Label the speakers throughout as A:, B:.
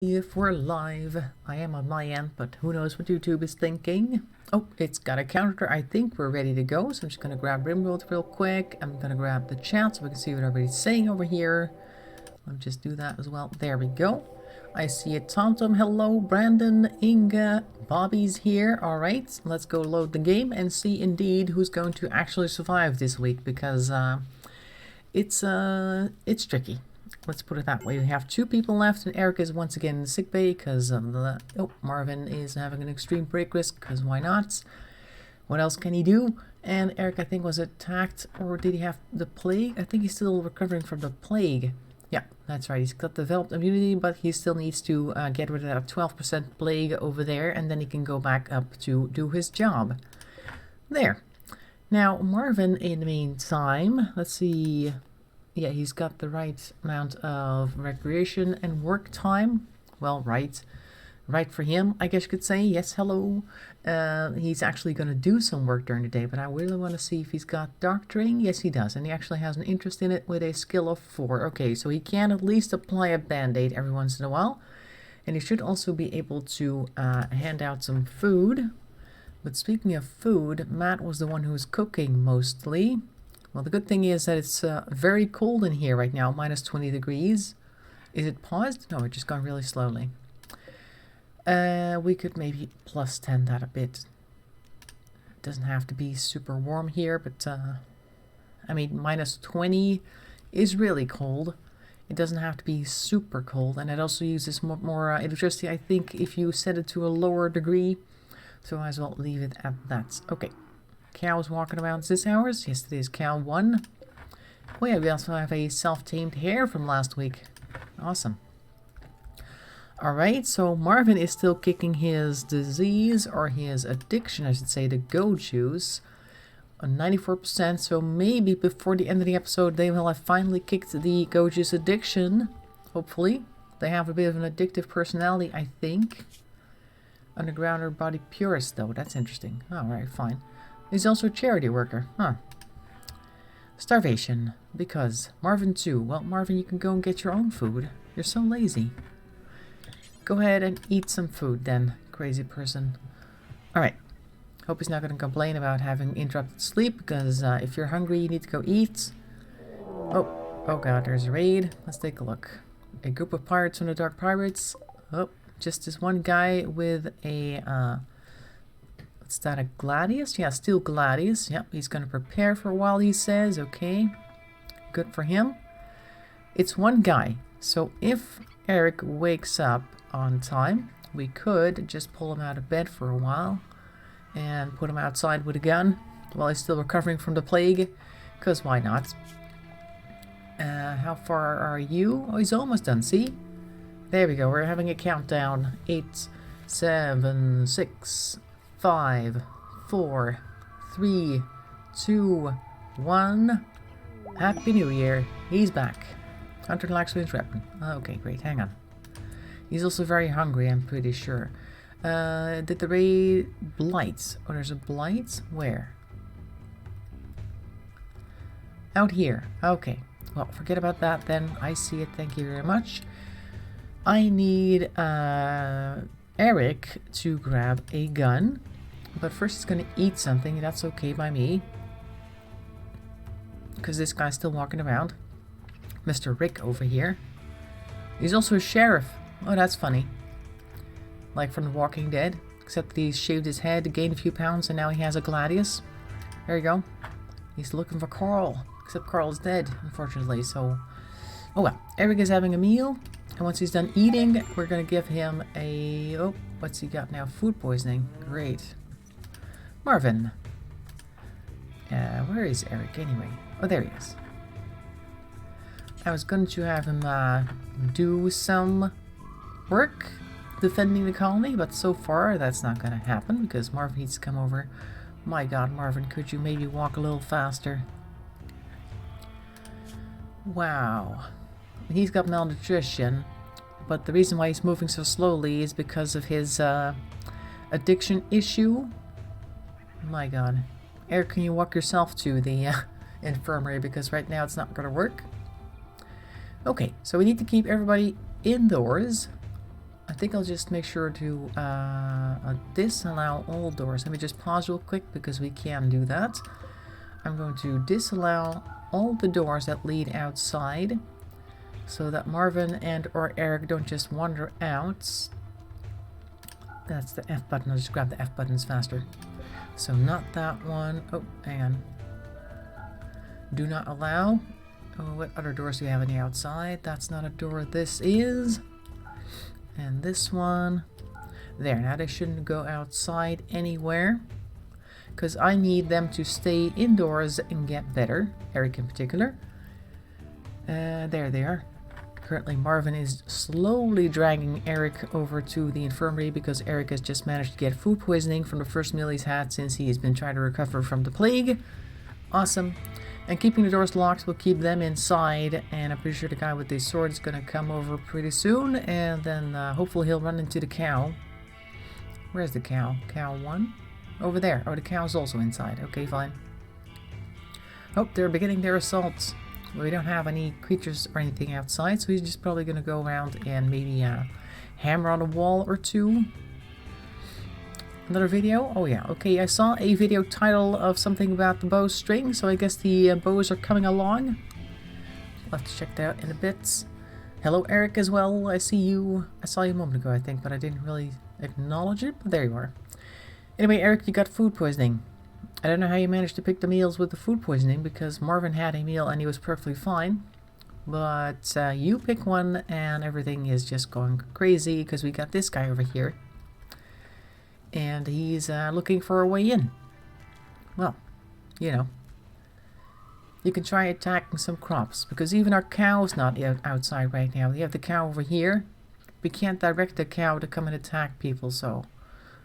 A: If we're live, I am on my end, but who knows what YouTube is thinking. Oh, it's got a counter. I think we're ready to go, so I'm just going to grab RimWorld real quick. I'm going to grab the chat so we can see what everybody's saying over here. Let me just do that as well. There we go. I see it. TomTom, hello. Brandon, Inga, Bobby's here. All right, let's go load the game and see indeed who's going to actually survive this week, because it's tricky. Let's put it that way. We have 2 people left, and Eric is once again in sick bay because Marvin is having an extreme break risk, because why not? What else can he do? And Eric, I think, was attacked, or did he have the plague? I think he's still recovering from the plague. Yeah, that's right. He's got developed immunity, but he still needs to get rid of that 12% plague over there, and then he can go back up to do his job. There. Now, Marvin, in the meantime, let's see. Yeah, he's got the right amount of recreation and work time. Well, right for him, I guess you could say. Yes, hello. He's actually going to do some work during the day, but I really want to see if he's got doctoring. Yes, he does, and he actually has an interest in it with a skill of 4. Okay, so he can at least apply a band-aid every once in a while, and he should also be able to hand out some food. But speaking of food, Matt was the one who was cooking mostly. Well, the good thing is that it's very cold in here right now, minus 20 degrees. Is it paused? No, it's just gone really slowly. We could maybe plus 10 that a bit. It doesn't have to be super warm here, but I mean, minus 20 is really cold. It doesn't have to be super cold, and it also uses more electricity, I think, if you set it to a lower degree. So I might as well leave it at that. Okay. Cows walking around. Is this ours? Yes, it is cow 1. Oh yeah, we also have a self-tamed hare from last week. Awesome. Alright, so Marvin is still kicking his disease, or his addiction, I should say, the goat juice, on 94%, so maybe before the end of the episode they will have finally kicked the goat juice addiction. Hopefully. They have a bit of an addictive personality, I think. Undergrounder body purist, though. That's interesting. Alright, fine. He's also a charity worker. Huh. Starvation. Because. Marvin too. Well, Marvin, you can go and get your own food. You're so lazy. Go ahead and eat some food then, crazy person. Alright. Hope he's not going to complain about having interrupted sleep, because if you're hungry, you need to go eat. Oh god, there's a raid. Let's take a look. A group of pirates from the Dark Pirates. Oh, just this one guy with a, is that a gladius? Yeah, steel gladius. Yep, he's going to prepare for a while, he says. Okay, good for him. It's one guy. So if Eric wakes up on time, we could just pull him out of bed for a while and put him outside with a gun while he's still recovering from the plague. Because why not? How far are you? Oh, he's almost done. See? There we go. We're having a countdown. 8, 7, 6... 5, 4, 3, 2, 1. Happy New Year. He's back. Hunter likes to interrupt. Okay, great. Hang on. He's also very hungry, I'm pretty sure. Did the raid blight? Oh, there's a blight? Where? Out here. Okay. Well, forget about that then. I see it. Thank you very much. I need Eric to grab a gun, but first he's gonna eat something. That's okay by me, because this guy's still walking around. Mr. Rick over here. He's also a sheriff. Oh, that's funny. Like from The Walking Dead, except that he shaved his head, gained a few pounds, and now he has a gladius. There you go. He's looking for Carl, except Carl's dead, unfortunately. So, oh well. Eric is having a meal. And once he's done eating, we're going to give him a... Oh, what's he got now? Food poisoning. Great. Marvin. Where is Eric anyway? Oh, there he is. I was going to have him do some work defending the colony, but so far that's not going to happen because Marvin needs to come over. My god, Marvin, could you maybe walk a little faster? Wow. He's got malnutrition, but the reason why he's moving so slowly is because of his addiction issue. My god. Eric, can you walk yourself to the infirmary, because right now it's not going to work. Okay, so we need to keep everybody indoors. I think I'll just make sure to disallow all doors. Let me just pause real quick because we can do that. I'm going to disallow all the doors that lead outside so that Marvin and or Eric don't just wander out. That's the F button. I'll just grab the F buttons faster. So not that one. Oh, hang on. Do not allow. Oh, what other doors do we have on the outside? That's not a door. This is. And this one. There. Now they shouldn't go outside anywhere, because I need them to stay indoors and get better. Eric in particular. There they are. Currently Marvin is slowly dragging Eric over to the infirmary because Eric has just managed to get food poisoning from the first meal he's had since he's been trying to recover from the plague. Awesome. And keeping the doors locked will keep them inside, and I'm pretty sure the guy with the sword is going to come over pretty soon, and then hopefully he'll run into the cow. Where's the cow? Cow 1? Over there. Oh, the cow's also inside. Okay, fine. Oh, they're beginning their assault. We don't have any creatures or anything outside, so he's just probably going to go around and maybe hammer on a wall or two. Another video? Oh yeah, okay, I saw a video title of something about the bowstring, so I guess the bows are coming along. I'll have to check that out in a bit. Hello Eric as well, I see you. I saw you a moment ago I think, but I didn't really acknowledge it, but there you are. Anyway Eric, you got food poisoning. I don't know how you managed to pick the meals with the food poisoning, because Marvin had a meal and he was perfectly fine. But you pick one and everything is just going crazy because we got this guy over here. And he's looking for a way in. Well, you know. You can try attacking some crops, because even our cow's not outside right now. We have the cow over here. We can't direct the cow to come and attack people, so...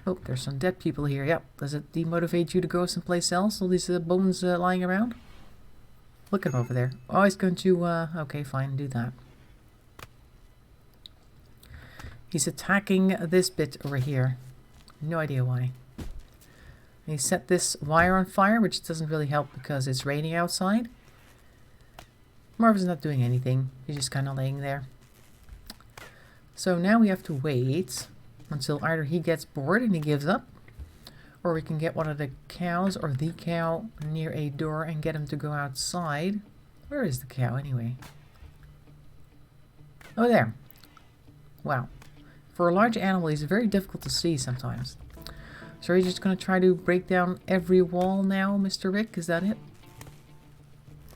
A: Oh, there's some dead people here. Yep. Does it demotivate you to go someplace else? All these bones lying around? Look at him over there. Oh, he's going to... okay, fine. Do that. He's attacking this bit over here. No idea why. He set this wire on fire, which doesn't really help because it's raining outside. Marvin's not doing anything. He's just kind of laying there. So now we have to wait until either he gets bored and he gives up, or we can get one of the cows or the cow near a door and get him to go outside. Where is the cow anyway? Oh, there. Wow. For a large animal, he's very difficult to see sometimes. So are you just going to try to break down every wall now, Mr. Rick? Is that it?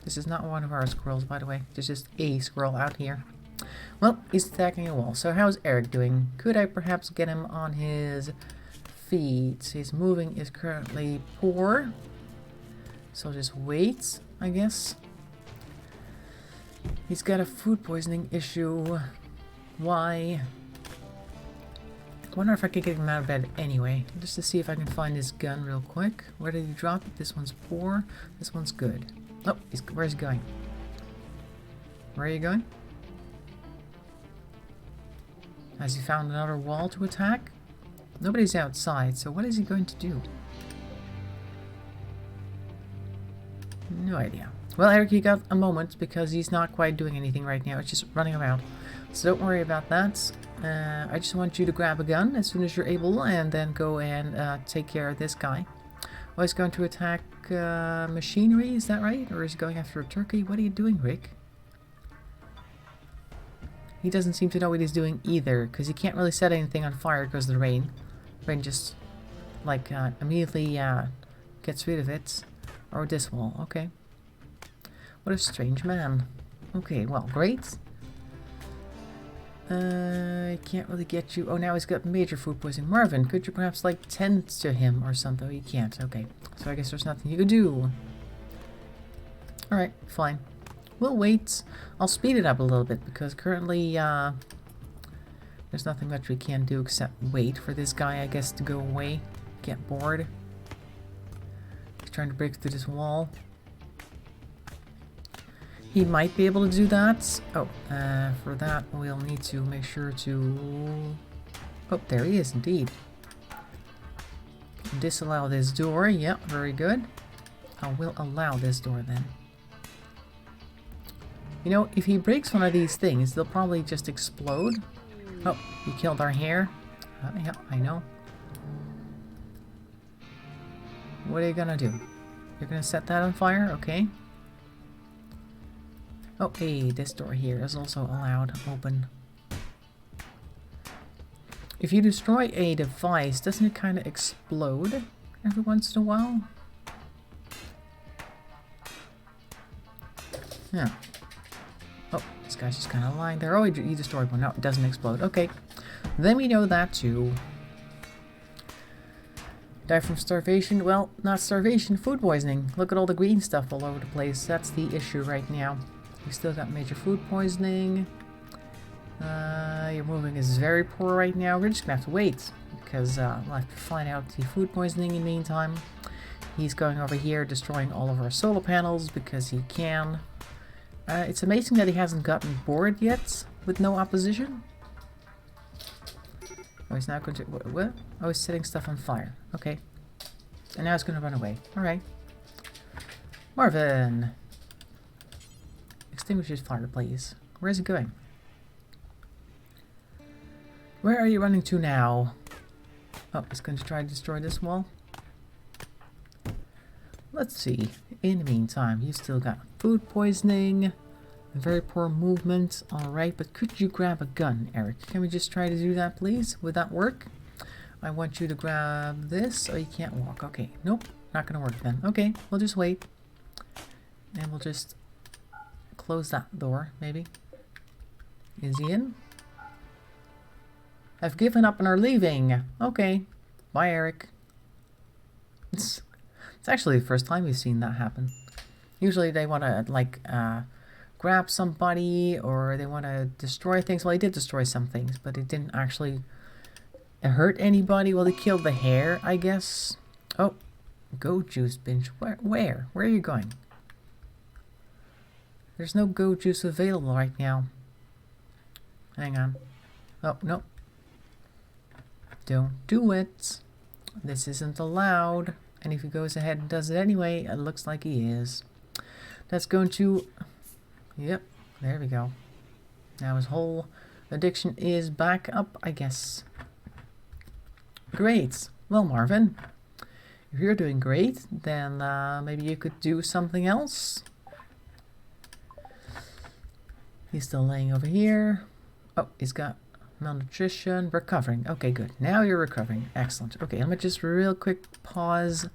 A: This is not one of our squirrels, by the way. There's just a squirrel out here. Well, he's attacking a wall. So how's Eric doing? Could I perhaps get him on his feet? His moving is currently poor. So just wait, I guess. He's got a food poisoning issue. Why? I wonder if I could get him out of bed anyway, just to see if I can find his gun real quick. Where did he drop it? This one's poor. This one's good. Oh, where's he going? Where are you going? Has he found another wall to attack? Nobody's outside, so what is he going to do? No idea. Well, Eric, you got a moment because he's not quite doing anything right now. It's just running around. So don't worry about that. I just want you to grab a gun as soon as you're able and then go and take care of this guy. Oh, he's going to attack machinery, is that right? Or is he going after a turkey? What are you doing, Rick? He doesn't seem to know what he's doing either, because he can't really set anything on fire because of the rain. Rain just, like, immediately gets rid of it. Or this wall, okay. What a strange man. Okay, well, great. I can't really get you. Oh, now he's got major food poisoning. Marvin, could you perhaps, like, tend to him or something? Oh, you can't. Okay. So I guess there's nothing you could do. Alright, fine. We'll wait. I'll speed it up a little bit because currently, there's nothing much we can do except wait for this guy, I guess, to go away. Get bored. He's trying to break through this wall. He might be able to do that. Oh, for that we'll need to make sure to... Oh, there he is indeed. Disallow this door. Yep, very good. I will allow this door then. You know, if he breaks one of these things, they'll probably just explode. Oh, you killed our hare? Yeah, I know. What are you gonna do? You're gonna set that on fire? Okay. Oh, hey, this door here is also allowed open. If you destroy a device, doesn't it kind of explode every once in a while? Yeah. Oh, this guy's just kind of lying there. Oh, he destroyed one. No, it doesn't explode. Okay. Then we know that too. Die from starvation? Well, not starvation, food poisoning. Look at all the green stuff all over the place. That's the issue right now. We still got major food poisoning. Your moving is very poor right now. We're just gonna have to wait because we'll have to find out the food poisoning in the meantime. He's going over here destroying all of our solar panels because he can. It's amazing that he hasn't gotten bored yet with no opposition. Oh, he's now going to... What? Oh, he's setting stuff on fire. Okay. And now he's going to run away. Alright. Marvin! Extinguish his fire, please. Where is he going? Where are you running to now? Oh, he's going to try to destroy this wall. Let's see. In the meantime, you still got food poisoning. Very poor movement. Alright, but could you grab a gun, Eric? Can we just try to do that, please? Would that work? I want you to grab this. Oh, you can't walk. Okay. Nope. Not going to work then. Okay. We'll just wait. And we'll just close that door, maybe. Is he in? I've given up and are leaving. Okay. Bye, Eric. It's actually the first time we've seen that happen. Usually they want to, like, grab somebody or they want to destroy things. Well, he did destroy some things, but it didn't actually hurt anybody. Well, he killed the hare, I guess. Oh, goat juice binge. Where? Where are you going? There's no goat juice available right now. Hang on. Oh, no. Don't do it. This isn't allowed. And if he goes ahead and does it anyway, it looks like he is. That's going to... Yep, there we go. Now his whole addiction is back up, I guess. Great. Well, Marvin, if you're doing great, then maybe you could do something else. He's still laying over here. Oh, he's got malnutrition. Recovering. Okay, good. Now you're recovering. Excellent. Okay, let me just real quick pause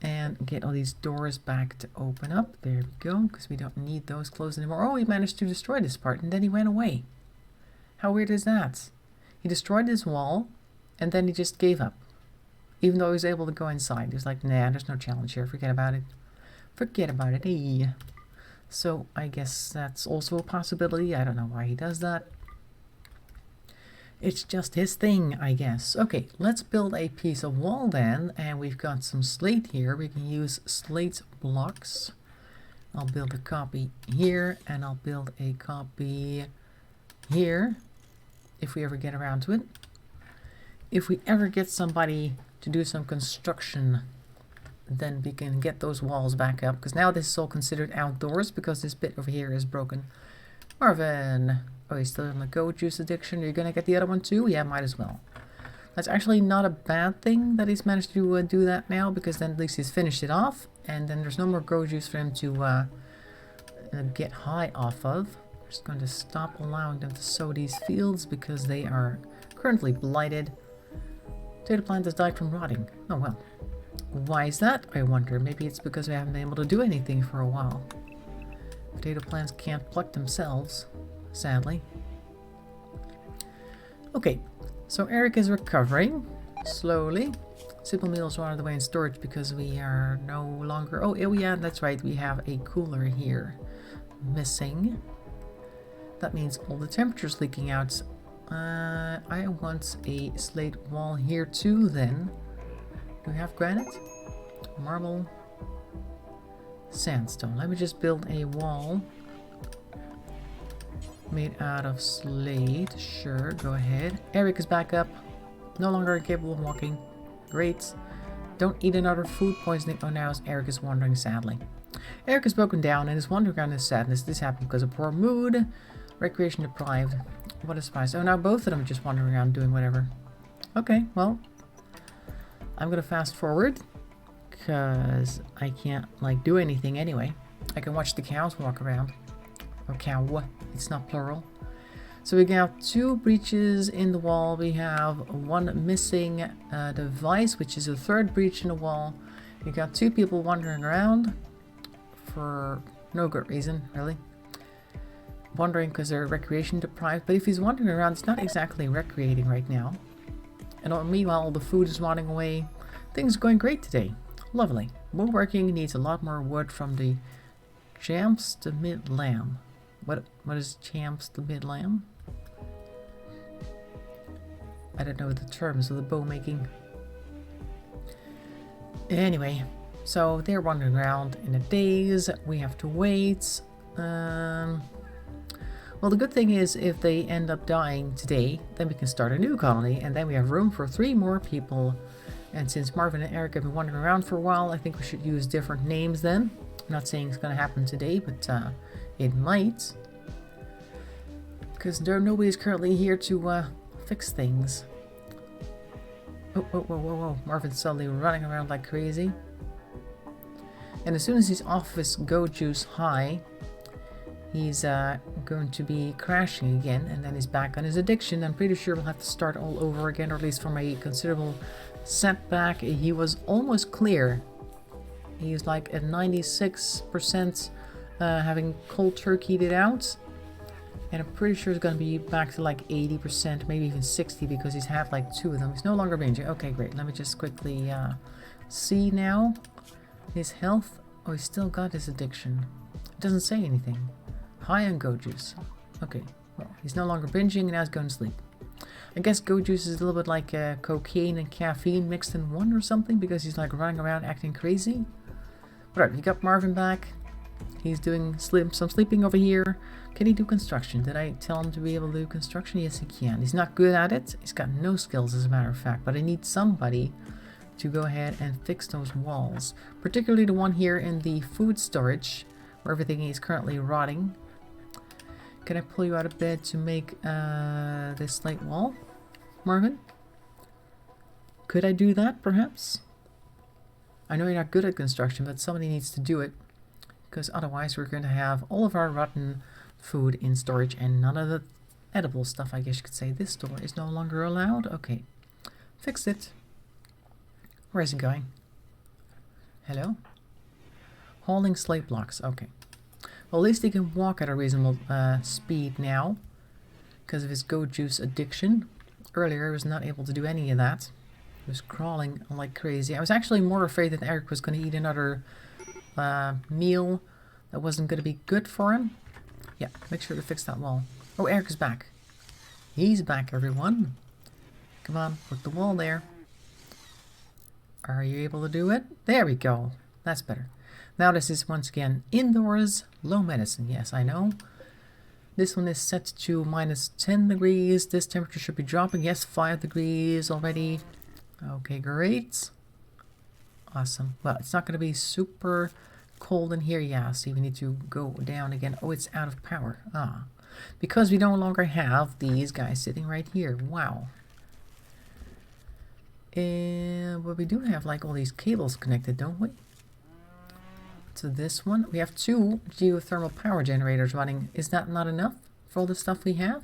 A: and get all these doors back to open up. There we go, because we don't need those closed anymore. Oh, he managed to destroy this part, and then he went away. How weird is that? He destroyed this wall, and then he just gave up. Even though he was able to go inside. He was like, nah, there's no challenge here. Forget about it. Forget about it. Hey. So, I guess that's also a possibility. I don't know why he does that. It's just his thing, I guess. Okay, let's build a piece of wall then. And we've got some slate here. We can use slate blocks. I'll build a copy here. And I'll build a copy here. If we ever get around to it. If we ever get somebody to do some construction, then we can get those walls back up. Because now this is all considered outdoors. Because this bit over here is broken. Marvin... Oh, he's still in the goat juice addiction. You're gonna get the other one too? Yeah, might as well. That's actually not a bad thing that he's managed to do that now, because then at least he's finished it off, and then there's no more goat juice for him to get high off of. We're just going to stop allowing them to sow these fields because they are currently blighted. Potato plant has died from rotting. Oh well. Why is that, I wonder? Maybe it's because we haven't been able to do anything for a while. Potato plants can't pluck themselves. Sadly. Okay, so Eric is recovering slowly. Simple meals are out of the way in storage because we are no longer... Oh, yeah, that's right. We have a cooler here missing. That means all the temperature's leaking out. I want a slate wall here too then. Do we have granite? Marble. Sandstone. Let me just build a wall made out of slate. Sure, go ahead. Eric is back up. No longer incapable of walking. Great. Don't eat another food poisoning. Oh, now Eric is wandering sadly. Eric is broken down and is wandering around in sadness. This happened because of poor mood. Recreation deprived. What a surprise. Oh, now both of them just wandering around doing whatever. Okay, well, I'm gonna fast forward because I can't like do anything anyway. I can watch the cows walk around. Or cow, it's not plural. So we got 2 breaches in the wall. We have 1 missing device, which is a 3rd breach in the wall. We got 2 people wandering around for no good reason, really. Wandering because they're recreation deprived. But if he's wandering around, it's not exactly recreating right now. And meanwhile, all the food is rotting away. Things are going great today. Lovely. Woodworking needs a lot more wood from the champs to mid-lamb. What is champs to mid-lamb? I don't know the terms of the bow making. Anyway, so they're wandering around in a daze. We have to wait. Well, the good thing is if they end up dying today, then we can start a new colony, and then we have room for 3 more people. And since Marvin and Eric have been wandering around for a while, I think we should use different names then. I'm not saying it's going to happen today, but it might. Because nobody's currently here to fix things. Whoa. Marvin's suddenly running around like crazy. And as soon as he's off his Go Juice high, he's going to be crashing again, and then he's back on his addiction. I'm pretty sure we'll have to start all over again, or at least from a considerable setback. He was almost clear. He's like at 96% having cold turkeyed it out. And I'm pretty sure it's going to be back to like 80%, maybe even 60, because he's had like 2 of them. He's no longer binging. Okay, great. Let me just quickly see now. His health. Oh, he's still got his addiction. It doesn't say anything. High on Go Juice. Okay, well, he's no longer binging and now he's going to sleep. I guess Go Juice is a little bit like cocaine and caffeine mixed in one or something, because he's like running around acting crazy. Whatever, you got Marvin back. He's doing some sleeping over here. Can he do construction? Did I tell him to be able to do construction? Yes, he can. He's not good at it. He's got no skills, as a matter of fact. But I need somebody to go ahead and fix those walls. Particularly the one here in the food storage, where everything is currently rotting. Can I pull you out of bed to make this slate wall, Marvin? Could I do that, perhaps? I know you're not good at construction, but somebody needs to do it. Because otherwise we're going to have all of our rotten food in storage and none of the edible stuff, I guess you could say. This door is no longer allowed. Okay. Fixed it. Where is it going? Hello? Hauling slate blocks. Okay. Well, at least he can walk at a reasonable speed now. Because of his Go Juice addiction. Earlier he was not able to do any of that. He was crawling like crazy. I was actually more afraid that Eric was going to eat another meal that wasn't going to be good for him. Yeah, make sure to fix that wall. Oh, Eric is back. He's back, everyone. Come on, put the wall there. Are you able to do it? There we go. That's better. Now this is once again indoors, low medicine. Yes, I know. This one is set to minus 10 degrees. This temperature should be dropping. Yes, 5 degrees already. Okay, great. Awesome. Well, it's not going to be super cold in here. Yeah, see, we need to go down again. Oh, it's out of power. Ah, because we no longer have these guys sitting right here. Wow. And well, we do have like all these cables connected, don't we? To this one. We have 2 geothermal power generators running. Is that not enough for all the stuff we have?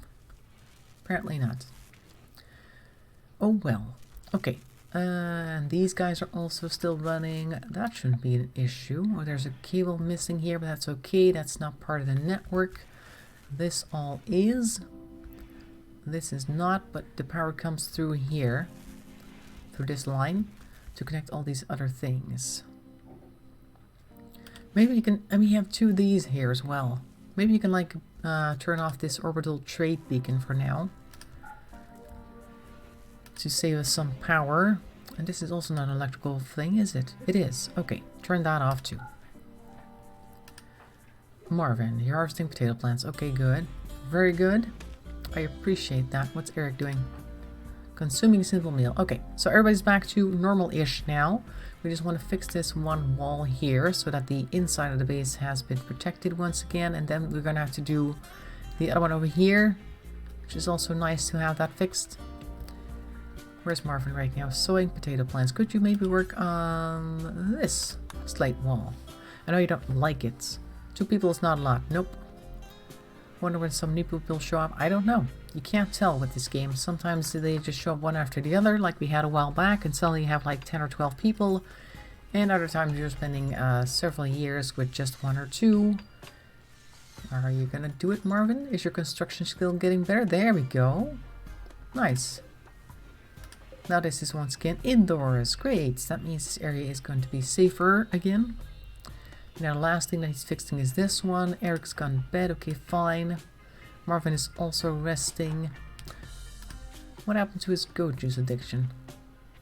A: Apparently not. Oh well. Okay. And these guys are also still running. That shouldn't be an issue. Oh, there's a cable missing here, but that's okay. That's not part of the network. This all is. This is not, but the power comes through here, through this line, to connect all these other things. Maybe you can, and we have 2 of these here as well. Maybe you can like turn off this orbital trade beacon for now, to save us some power. And this is also not an electrical thing, is it? It is. Okay, turn that off too. Marvin, you're harvesting potato plants. Okay, good. Very good. I appreciate that. What's Eric doing? Consuming a simple meal. Okay, so everybody's back to normal-ish now. We just want to fix this one wall here so that the inside of the base has been protected once again. And then we're going to have to do the other one over here. which is also nice to have that fixed. Where's Marvin right now? Sowing potato plants. Could you maybe work on this slate wall? I know you don't like it. 2 people is not a lot. Nope. Wonder when some new people show up. I don't know. You can't tell with this game. Sometimes they just show up one after the other, like we had a while back, and suddenly you have like 10 or 12 people. And other times you're spending several years with just 1 or 2. Are you gonna do it, Marvin? Is your construction skill getting better? There we go. Nice. Now this is once again indoors. Great. That means this area is going to be safer again. Now the last thing that he's fixing is this one. Eric's gone to bed. Okay, fine. Marvin is also resting. What happened to his goat juice addiction?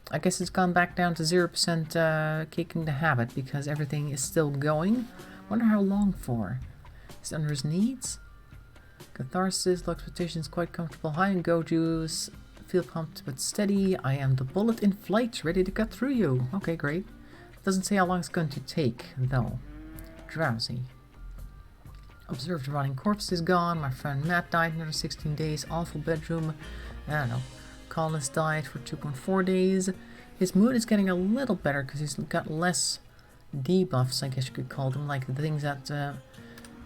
A: I guess it's gone back down to 0% kicking the habit because everything is still going. Wonder how long for. Is it under his needs? Catharsis, low expectations, quite comfortable. High in goat juice. Feel pumped but steady. I am the bullet in flight, ready to cut through you. Okay, great. Doesn't say how long it's going to take, though. Drowsy. Observed rotting corpse is gone. My friend Matt died another 16 days. Awful bedroom. I don't know. Colonist died for 2.4 days. His mood is getting a little better because he's got less debuffs, I guess you could call them, like the things that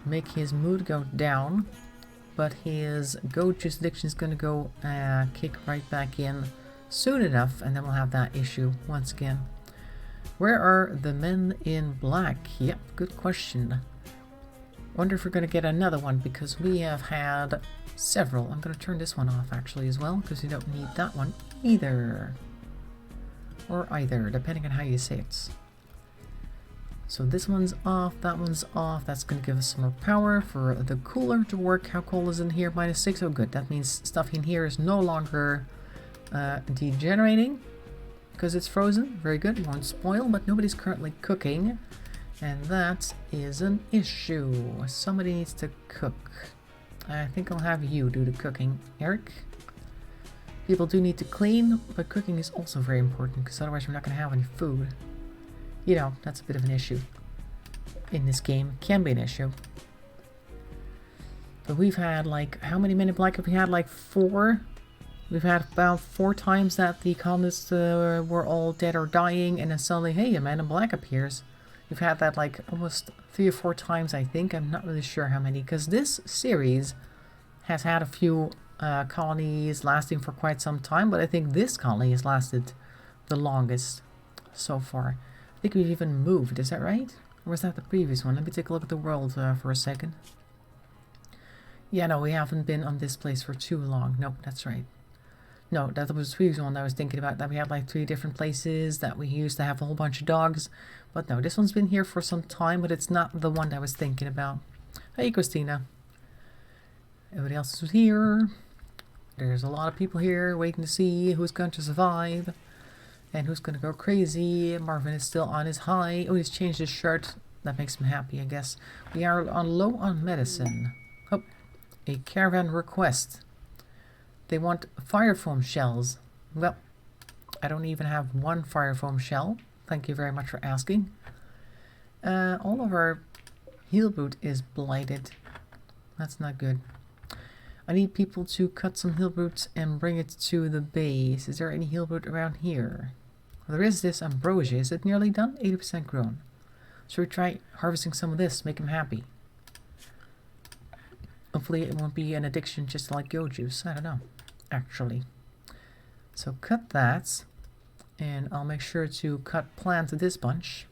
A: make his mood go down. But his goat juice addiction is going to go kick right back in soon enough, and then we'll have that issue once again. Where are the men in black? Yep, good question. Wonder if we're going to get another one, because we have had several. I'm going to turn this one off actually as well, because we don't need that one either. Or either, depending on how you say it. So this one's off, that one's off. That's going to give us some more power for the cooler to work. How cold is in here? -6. Oh good, that means stuff in here is no longer degenerating because it's frozen. Very good, it won't spoil, but nobody's currently cooking. And that is an issue. Somebody needs to cook. I think I'll have you do the cooking, Eric. People do need to clean, but cooking is also very important because otherwise we're not going to have any food. You know, that's a bit of an issue in this game. Can be an issue. But we've had like, how many men in black have we had? Like 4? We've had about 4 times that the colonists were all dead or dying, and then suddenly, hey, a man in black appears. We've had that like almost 3 or 4 times, I think. I'm not really sure how many, because this series has had a few colonies lasting for quite some time, but I think this colony has lasted the longest so far. I think we've even moved, is that right? Or was that the previous one? Let me take a look at the world for a second. Yeah, no, we haven't been on this place for too long. Nope, that's right. No, that was the previous one I was thinking about, that we had like 3 different places, that we used to have a whole bunch of dogs. But no, this one's been here for some time, but it's not the one that I was thinking about. Hey, Christina. Everybody else is here. There's a lot of people here waiting to see who's going to survive. And who's going to go crazy. Marvin is still on his high. Oh, he's changed his shirt. That makes him happy, I guess. We are on low on medicine. Oh, a caravan request. They want fire foam shells. Well, I don't even have 1 fire foam shell. Thank you very much for asking. All of our heal root is blighted. That's not good. I need people to cut some heal roots and bring it to the base. Is there any heal root around here? Well, there is this ambrosia. Is it nearly done? 80% grown. Should we try harvesting some of this? Make him happy. Hopefully it won't be an addiction just like goat juice. I don't know, actually. So cut that. And I'll make sure to cut plants of this bunch.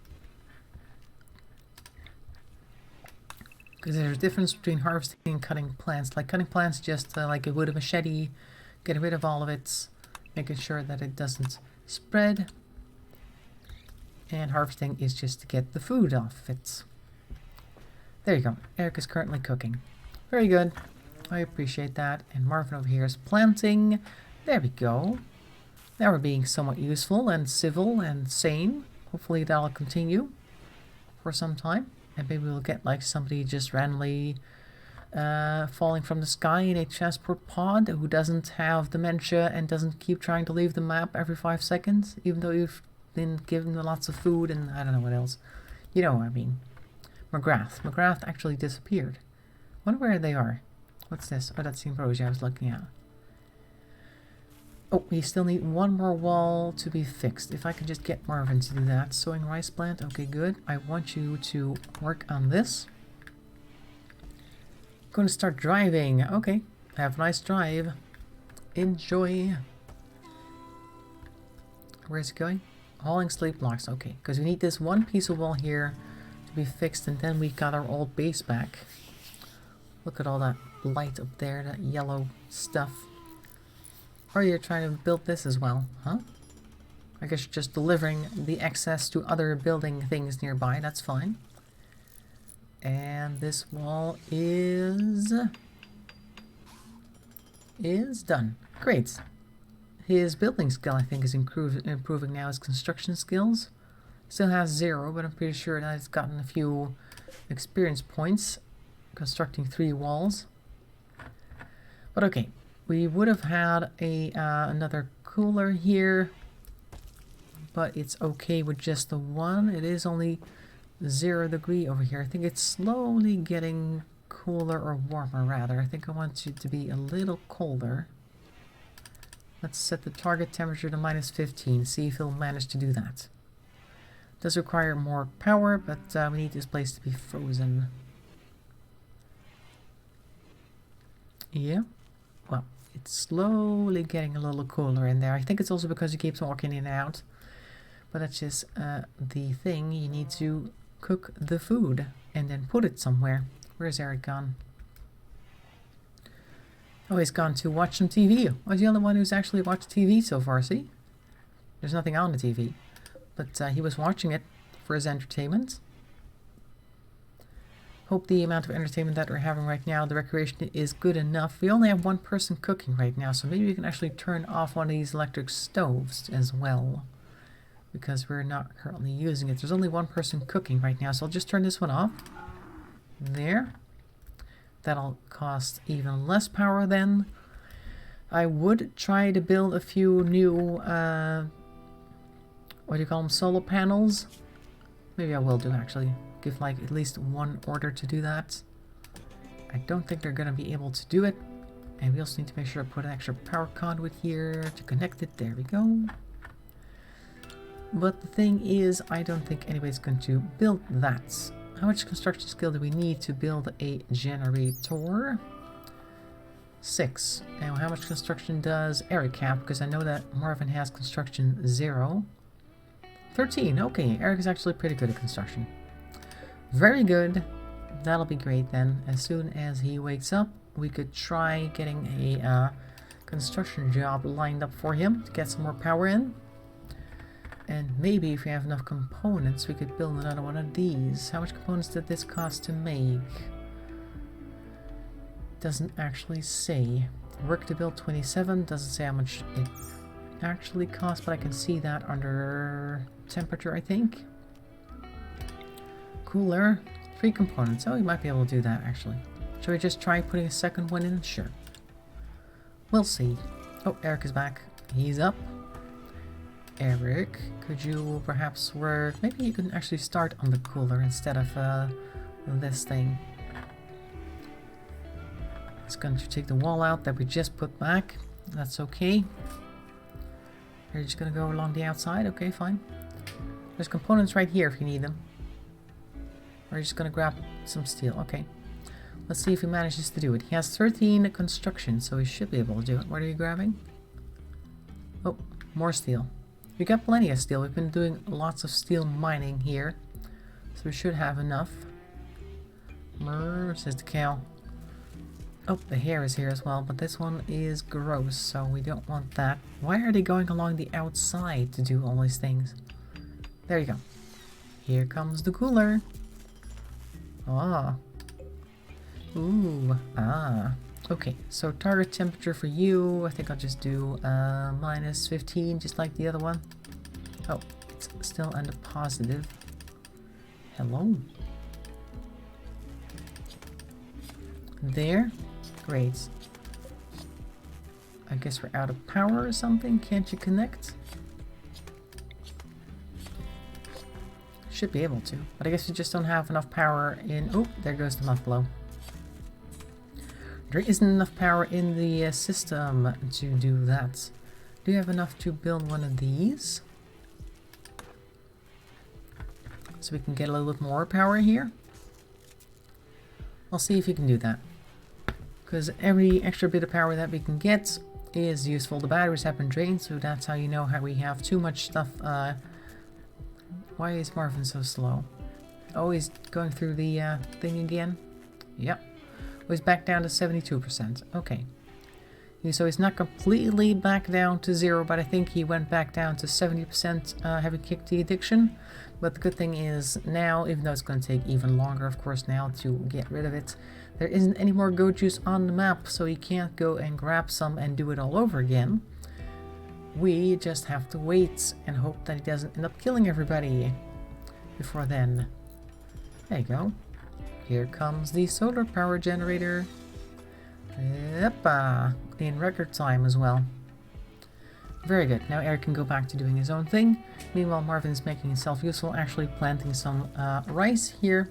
A: Because there's a difference between harvesting and cutting plants. Like cutting plants just like it would a machete, getting rid of all of it, making sure that it doesn't spread. And harvesting is just to get the food off of it. There you go. Eric is currently cooking. Very good. I appreciate that. And Marvin over here is planting. There we go. Now we're being somewhat useful and civil and sane. Hopefully that'll continue for some time. And maybe we'll get like somebody just randomly falling from the sky in a transport pod who doesn't have dementia and doesn't keep trying to leave the map every 5 seconds, even though you've been giving them lots of food and I don't know what else. You know what I mean. McGrath. McGrath actually disappeared. Wonder where they are. What's this? Oh, that's the ambrosia I was looking at. Oh, we still need one more wall to be fixed. If I can just get Marvin to do that. Sowing rice plant. Okay, good. I want you to work on this. Going to start driving. Okay. Have a nice drive. Enjoy. Where's it going? Hauling slate blocks. Okay. Because we need this one piece of wall here to be fixed. And then we got our old base back. Look at all that light up there. That yellow stuff. Or you're trying to build this as well, huh? I guess you're just delivering the excess to other building things nearby. That's fine. And this wall is done. Great. His building skill, I think, is improving now. His construction skills still has 0, but I'm pretty sure that it's gotten a few experience points constructing 3 walls. But okay. We would have had another cooler here, but it's okay with just the one. It is only 0 degree over here. I think it's slowly getting cooler, or warmer rather. I think I want it to be a little colder. Let's set the target temperature to -15, see if he'll manage to do that. Does require more power, but we need this place to be frozen. Yeah. Well, it's slowly getting a little cooler in there. I think it's also because he keeps walking in and out. But that's just the thing. You need to cook the food and then put it somewhere. Where's Eric gone? Oh, he's gone to watch some TV. I was the only one who's actually watched TV so far, see? There's nothing on the TV. But he was watching it for his entertainment. Hope the amount of entertainment that we're having right now, the recreation, is good enough. We only have one person cooking right now, so maybe we can actually turn off one of these electric stoves as well, because we're not currently using it. There's only one person cooking right now, so I'll just turn this one off. There. That'll cost even less power then. I would try to build a few new, what do you call them, solar panels? Maybe I will do, actually. Give like at least one order to do that. I don't think they're going to be able to do it. And we also need to make sure I put an extra power conduit here to connect it. There we go. But the thing is, I don't think anybody's going to build that. How much construction skill do we need to build a generator? 6. And how much construction does Eric have? Because I know that Marvin has construction 0. 13. Okay, Eric is actually pretty good at construction. Very good. That'll be great then. As soon as he wakes up, we could try getting a construction job lined up for him to get some more power in. And maybe if we have enough components, we could build another one of these. How much components did this cost to make? Doesn't actually say. Work to build 27. Doesn't say how much it actually costs, but I can see that under temperature, I think. Cooler. 3 components. Oh, you might be able to do that, actually. Should we just try putting a second one in? Sure. We'll see. Oh, Eric is back. He's up. Eric, could you perhaps work... Maybe you can actually start on the cooler instead of this thing. It's going to take the wall out that we just put back. That's okay. You're just going to go along the outside. Okay, fine. There's components right here if you need them. Or you're just going to grab some steel. Okay. Let's see if he manages to do it. He has 13 construction, so he should be able to do it. What are you grabbing? Oh, more steel. We got plenty of steel. We've been doing lots of steel mining here. So we should have enough. Says the cow. Oh, the hare is here as well, but this one is gross, so we don't want that. Why are they going along the outside to do all these things? There you go. Here comes the cooler. Ah. Ooh. Ah. Okay, so target temperature for you, I think I'll just do -15, just like the other one. Oh, it's still under positive. Hello. There. Great. I guess we're out of power or something. Can't you connect? Should be able to, but I guess you just don't have enough power in... Oh, there goes the muff blow. There isn't enough power in the system to do that. Do you have enough to build one of these? So we can get a little bit more power here. I'll see if you can do that. Because every extra bit of power that we can get is useful. The batteries have been drained, so that's how you know how we have too much stuff. Why is Marvin so slow? Oh, he's going through the thing again? Yep. Oh, he's back down to 72%. Okay. So he's not completely back down to 0, but I think he went back down to 70% having kicked the addiction. But the good thing is now, even though it's going to take even longer, of course, now to get rid of it, there isn't any more goat juice on the map, so he can't go and grab some and do it all over again. We just have to wait and hope that he doesn't end up killing everybody before then. There you go. Here comes the solar power generator. Yep, in record time as well. Very good. Now Eric can go back to doing his own thing. Meanwhile, Marvin's making himself useful, actually planting some rice here.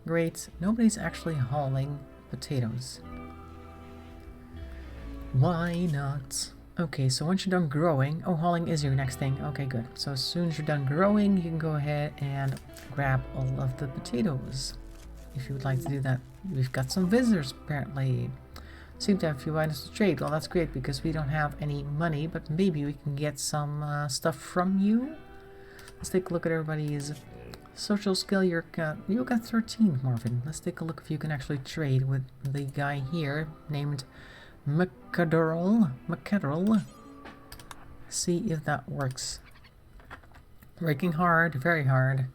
A: Great. Nobody's actually hauling potatoes. Why not? Okay, so once you're done growing... Oh, hauling is your next thing. Okay, good. So as soon as you're done growing, you can go ahead and grab all of the potatoes. If you would like to do that. We've got some visitors, apparently. Seem to have a few items to trade. Well, that's great because we don't have any money, but maybe we can get some stuff from you. Let's take a look at everybody's social skill. You got 13, Marvin. Let's take a look if you can actually trade with the guy here named McCadrell. See if that works. Working hard, very hard.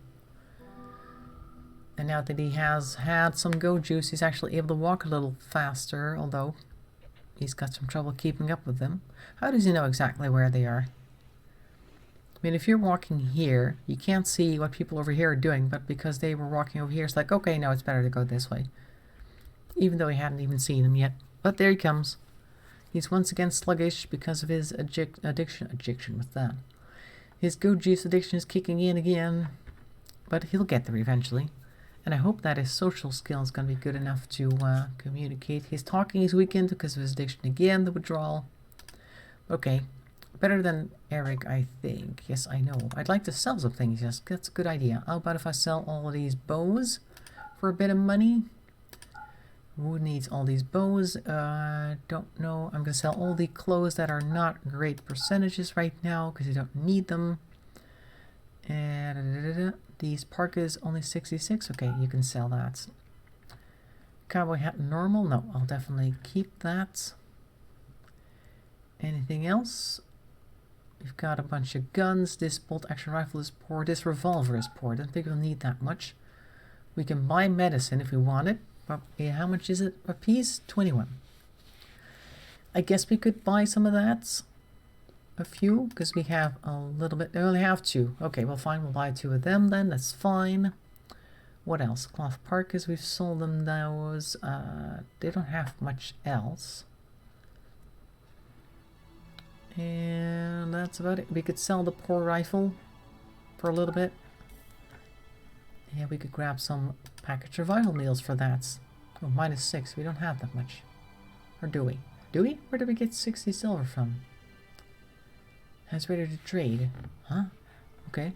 A: And now that he has had some goat juice, he's actually able to walk a little faster, although he's got some trouble keeping up with them. How does he know exactly where they are? I mean, if you're walking here, you can't see what people over here are doing, but because they were walking over here, it's like, okay, no, it's better to go this way. Even though he hadn't even seen them yet. But there he comes. He's once again sluggish because of his addiction with that. His goat juice addiction is kicking in again, but he'll get there eventually. And I hope that his social skill is going to be good enough to communicate. His talking is weakened because of his addiction again, the withdrawal. Okay, better than Eric, I think. Yes, I know. I'd like to sell some things, yes, that's a good idea. How about if I sell all of these bows for a bit of money? Who needs all these bows? Don't know. I'm going to sell all the clothes that are not great percentages right now because you don't need them. And these parkas only 66. Okay, you can sell that. Cowboy hat normal? No, I'll definitely keep that. Anything else? We've got a bunch of guns. This bolt action rifle is poor. This revolver is poor. I don't think we'll need that much. We can buy medicine if we want it. But yeah, how much is it a piece? 21. I guess we could buy some of that. A few, because we have a little bit. We only have 2. Okay, well fine, we'll buy 2 of them then. That's fine. What else? Cloth parkas, we've sold them those. They don't have much else. And that's about it. We could sell the poor rifle for a little bit. Yeah, we could grab some package survival meals for that. Oh, -6. We don't have that much. Or do we? Do we? Where did we get 60 silver from? That's ready to trade. Huh? Okay.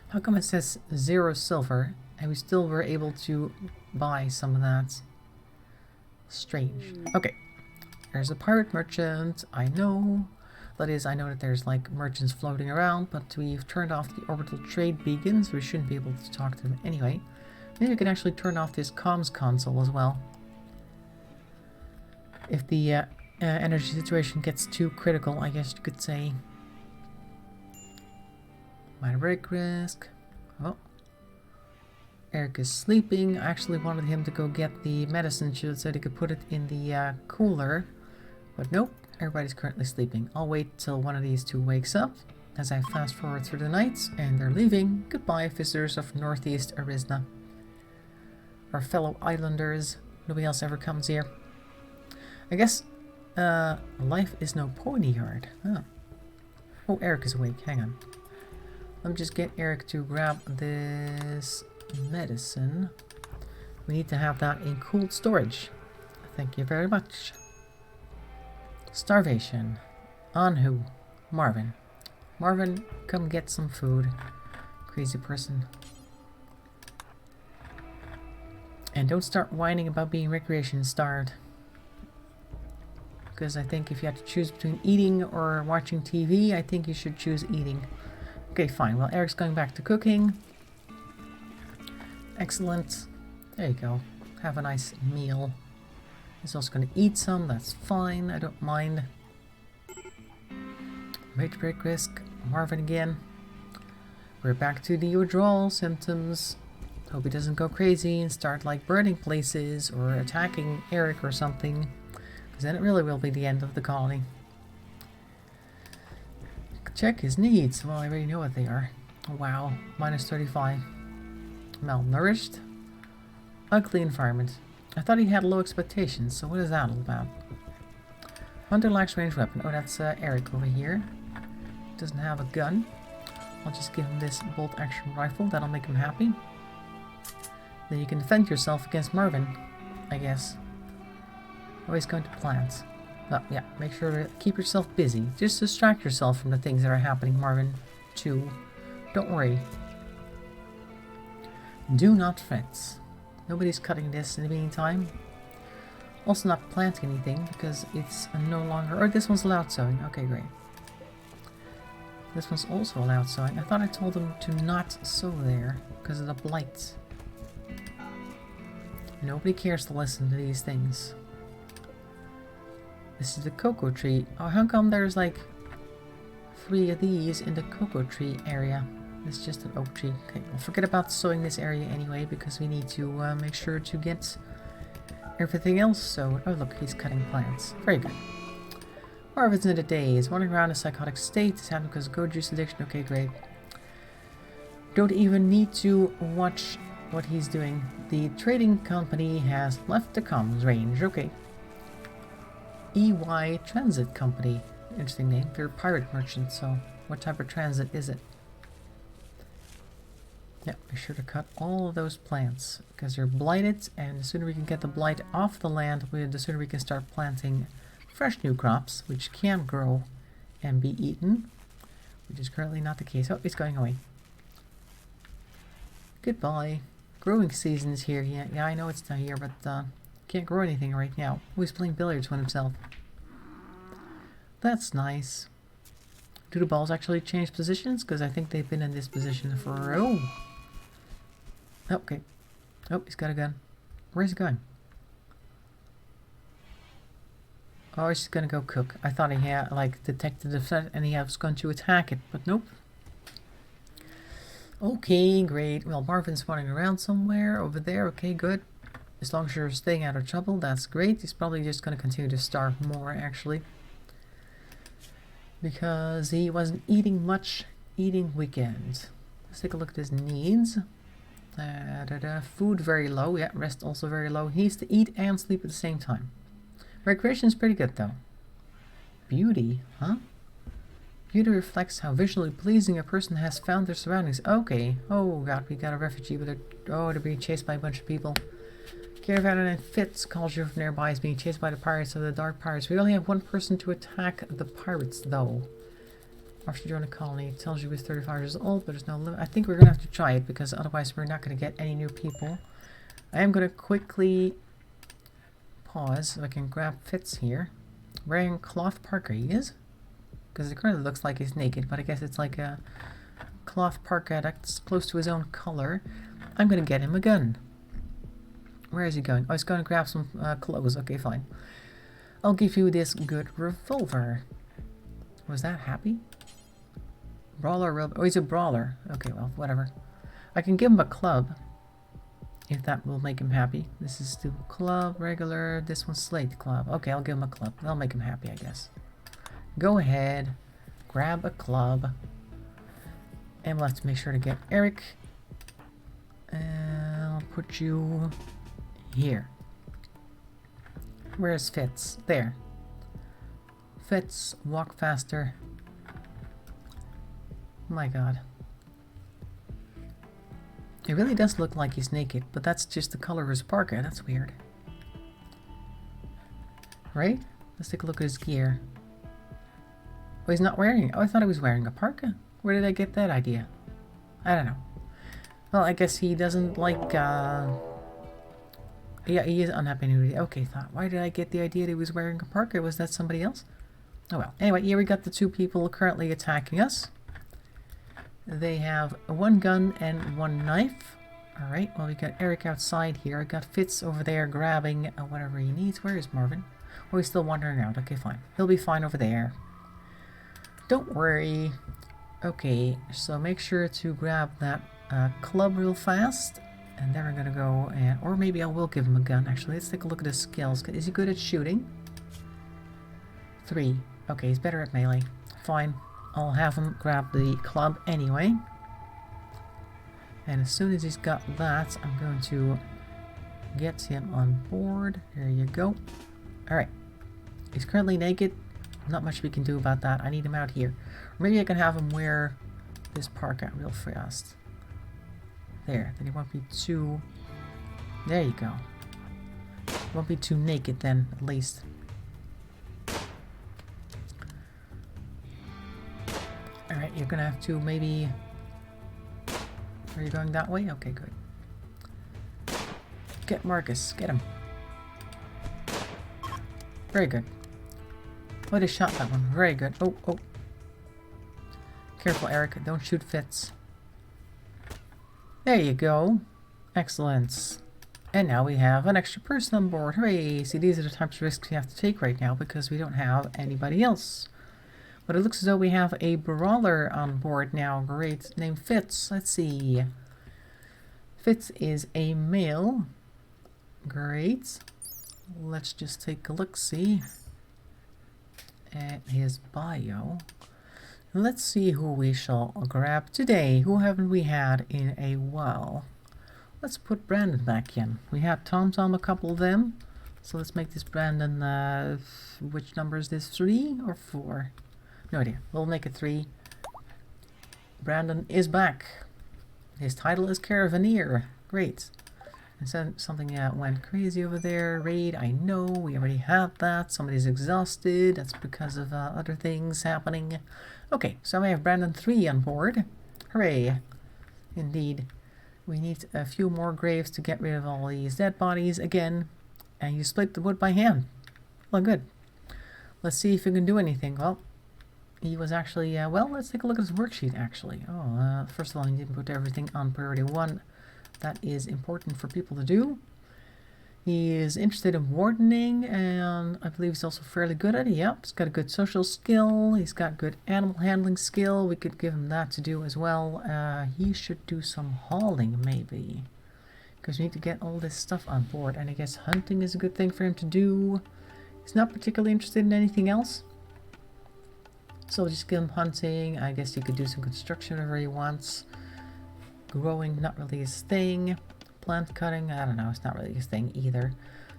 A: How come it says 0 silver and we still were able to buy some of that? Strange. Okay. There's a pirate merchant. I know. That is, I know that there's like merchants floating around, but we've turned off the orbital trade beacons. We shouldn't be able to talk to them anyway. Maybe we can actually turn off this comms console as well. If the energy situation gets too critical, I guess you could say. Minor break risk. Oh. Eric is sleeping. I actually wanted him to go get the medicine shield so he could put it in the cooler. But nope, everybody's currently sleeping. I'll wait till one of these 2 wakes up as I fast forward through the night, and they're leaving. Goodbye, visitors of Northeast Arizona. Our fellow islanders. Nobody else ever comes here. I guess life is no pony yard. Huh. Oh, Eric is awake. Hang on. Let me just get Eric to grab this medicine. We need to have that in cooled storage. Thank you very much. Starvation. On who? Marvin. Marvin, come get some food. Crazy person. And don't start whining about being recreation starved. Because I think if you had to choose between eating or watching TV, I think you should choose eating. Okay, fine. Well, Eric's going back to cooking. Excellent. There you go. Have a nice meal. He's also going to eat some. That's fine. I don't mind. Rage break risk. Marvin again. We're back to the withdrawal symptoms. Hope he doesn't go crazy and start like burning places or attacking Eric or something. Because then it really will be the end of the colony. Check his needs. Well, I already know what they are. Wow. Minus 35. Malnourished. Ugly environment. I thought he had low expectations, so what is that all about? Hunter lacks range weapon. Oh, that's Eric over here. Doesn't have a gun. I'll just give him this bolt action rifle. That'll make him happy. Then you can defend yourself against Marvin, I guess. Always going to plants. But yeah, make sure to keep yourself busy. Just distract yourself from the things that are happening, Marvin, too. Don't worry. Do not fret. Nobody's cutting this in the meantime. Also not planting anything because it's no longer... Or this one's allowed sowing. Okay, great. This one's also allowed sowing. I thought I told them to not sow there because of the blight. Nobody cares to listen to these things. This is the cocoa tree. Oh, how come there's like 3 of these in the cocoa tree area? It's just an oak tree. Okay, we'll forget about sowing this area anyway because we need to make sure to get everything else sowed. Oh, look, he's cutting plants. Very good. Marvin's in a daze, wandering around in a psychotic state. It's happening because of goat juice addiction. Okay, great. Don't even need to watch what he's doing. The trading company has left the comms range. Okay. EY Transit Company. Interesting name. They're pirate merchants, so what type of transit is it? Yeah, be sure to cut all of those plants because they're blighted, and the sooner we can get the blight off the land, the sooner we can start planting fresh new crops, which can grow and be eaten, which is currently not the case. Oh, it's going away. Goodbye. Growing season's here. Yeah, I know it's not here, but can't grow anything right now. Oh, he's playing billiards with himself. That's nice. Do the balls actually change positions? Because I think they've been in this position for... Oh! Okay. Oh, he's got a gun. Where's he going? Oh, he's gonna go cook. I thought he had, like, detected the threat and he was going to attack it, but nope. Okay, great. Well, Marvin's running around somewhere over there. Okay, good. As long as you're staying out of trouble, that's great. He's probably just going to continue to starve more, actually. Because he wasn't eating much. Eating weekend. Let's take a look at his needs. Food very low. Yeah, rest also very low. He needs to eat and sleep at the same time. Recreation is pretty good, though. Beauty, huh? Beauty reflects how visually pleasing a person has found their surroundings. Okay. Oh, God, we got a refugee with they're being chased by a bunch of people. Caravan and Fitz calls you from nearby is being chased by the pirates of the Dark Pirates. We only have one person to attack the pirates, though. After you join a colony, it tells you he's 35 years old, but there's no limit. I think we're going to have to try it, because otherwise we're not going to get any new people. I am going to quickly pause so I can grab Fitz here. Wearing cloth parka, he is? Because it currently looks like he's naked, but I guess it's like a cloth parka that's close to his own color. I'm going to get him a gun. Where is he going? Oh, he's going to grab some clothes. Okay, fine. I'll give you this good revolver. Was that happy? Brawler, oh, he's a brawler. Okay, well, whatever. I can give him a club, if that will make him happy. This is the club, regular. This one's slate club. Okay, I'll give him a club. That'll make him happy, I guess. Go ahead. Grab a club. And we'll have to make sure to get Eric. And I'll put you here. Where's Fitz? There. Fitz, walk faster. My God. It really does look like he's naked, but that's just the color of his parka. That's weird. Right? Let's take a look at his gear. Oh, he's not wearing it. Oh, I thought he was wearing a parka. Where did I get that idea? I don't know. Well, I guess he doesn't like, yeah, he is unhappy nudity. Okay, thought. Why did I get the idea that he was wearing a parka? Was that somebody else? Oh well. Anyway, here we got the two people currently attacking us. They have one gun and one knife. Alright, well we got Eric outside here. I got Fitz over there grabbing whatever he needs. Where is Marvin? Oh, he's still wandering around. Okay, fine. He'll be fine over there. Don't worry. Okay, so make sure to grab that club real fast. And then we're gonna go and... Or maybe I will give him a gun, actually. Let's take a look at his skills. Is he good at shooting? 3. Okay, he's better at melee. Fine. I'll have him grab the club anyway. And as soon as he's got that, I'm going to get him on board. There you go. Alright. He's currently naked. Not much we can do about that. I need him out here. Or maybe I can have him wear this parka real fast. There. Then he won't be too... There you go. Won't be too naked then, at least. Alright, you're gonna have to maybe... Are you going that way? Okay, good. Get Marcus. Get him. Very good. Oh, they shot that one. Very good. Oh, oh. Careful, Eric. Don't shoot Fitz. There you go. Excellent. And now we have an extra person on board. Hooray! See, these are the types of risks we have to take right now because we don't have anybody else. But it looks as though we have a brawler on board now. Great. Named Fitz. Let's see. Fitz is a male. Great. Let's just take a look-see at his bio. Let's see who we shall grab today. Who haven't we had in a while? Let's put Brandon back in. We had Tom, a couple of them. So let's make this Brandon, which number is this? 3 or 4? No idea. We'll make it 3. Brandon is back. His title is Caravaneer. Great. And so something went crazy over there. Raid, I know. We already had that. Somebody's exhausted. That's because of other things happening. Okay, so we have Brandon 3 on board. Hooray. Indeed. We need a few more graves to get rid of all these dead bodies again. And you split the wood by hand. Well, good. Let's see if we can do anything. Well, he was actually, well, let's take a look at his worksheet, actually. Oh, first of all, he didn't put everything on priority 1. That is important for people to do. He is interested in wardening, and I believe he's also fairly good at it. Yep, he's got a good social skill. He's got good animal handling skill. We could give him that to do as well. He should do some hauling, maybe. Because we need to get all this stuff on board. And I guess hunting is a good thing for him to do. He's not particularly interested in anything else. So just give him hunting. I guess he could do some construction whenever he wants. Growing, not really his thing. Plant cutting, I don't know, it's not really his thing either.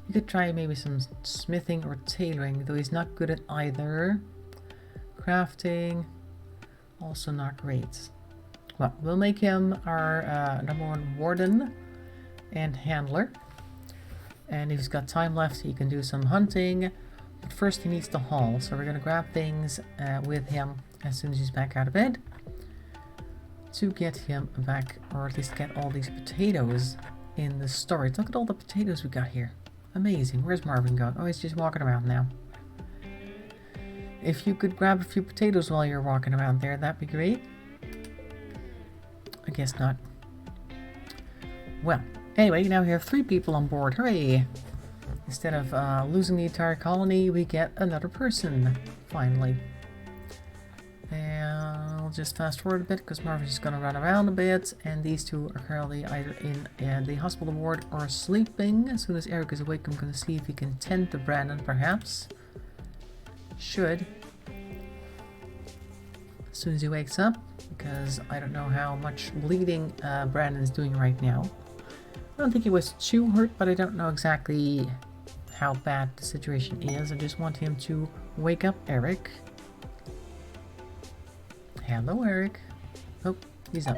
A: You could try maybe some smithing or tailoring, though he's not good at either. Crafting, also not great. Well, we'll make him our #1 warden and handler. And if he's got time left, he can do some hunting. But first he needs to haul, so we're going to grab things with him as soon as he's back out of bed. To get him back, or at least get all these potatoes in the storage. Look at all the potatoes we got here. Amazing. Where's Marvin going? Oh, he's just walking around now. If you could grab a few potatoes while you're walking around there, that'd be great. I guess not. Well, anyway, now we have 3 people on board. Hooray! Instead of losing the entire colony, we get another person, finally. And I'll just fast forward a bit because Marvin's just going to run around a bit, and these two are currently either in the hospital ward or sleeping. As soon as Eric is awake, I'm going to see if he can tend to Brandon, perhaps. Should. As soon as he wakes up, because I don't know how much bleeding Brandon's doing right now. I don't think he was too hurt, but I don't know exactly how bad the situation is. I just want him to wake up Eric. Hello, Eric. Oh, he's up.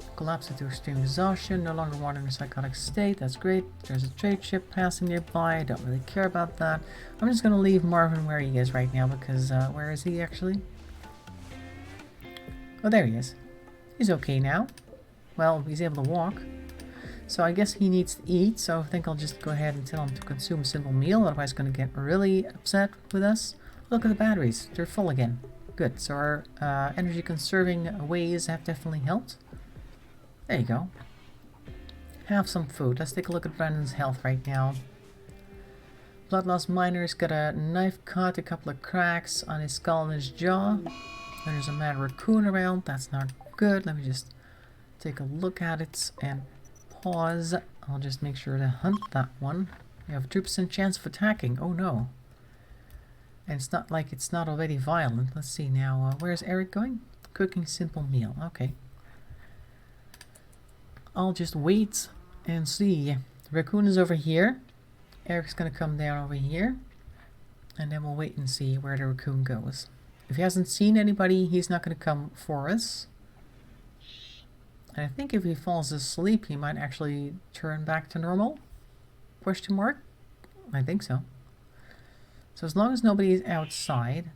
A: Take a collapse into extreme exhaustion, no longer wanting in a psychotic state. That's great. There's a trade ship passing nearby. I don't really care about that. I'm just going to leave Marvin where he is right now because where is he actually? Oh, there he is. He's okay now. Well, he's able to walk. So I guess he needs to eat, so I think I'll just go ahead and tell him to consume a simple meal, otherwise he's going to get really upset with us. Look at the batteries. They're full again. Good. So our energy conserving ways have definitely helped. There you go. Have some food. Let's take a look at Brandon's health right now. Blood loss miner's got a knife cut, a couple of cracks on his skull and his jaw. There's a mad raccoon around. That's not good. Let me just take a look at it and pause. I'll just make sure to hunt that one. You have a 2% chance of attacking. Oh no. And it's not like it's not already violent. Let's see now. Where's Eric going? Cooking simple meal. Okay. I'll just wait and see. The raccoon is over here. Eric's going to come down over here. And then we'll wait and see where the raccoon goes. If he hasn't seen anybody, he's not going to come for us. And I think if he falls asleep, he might actually turn back to normal? Question mark? I think so. So as long as nobody is outside,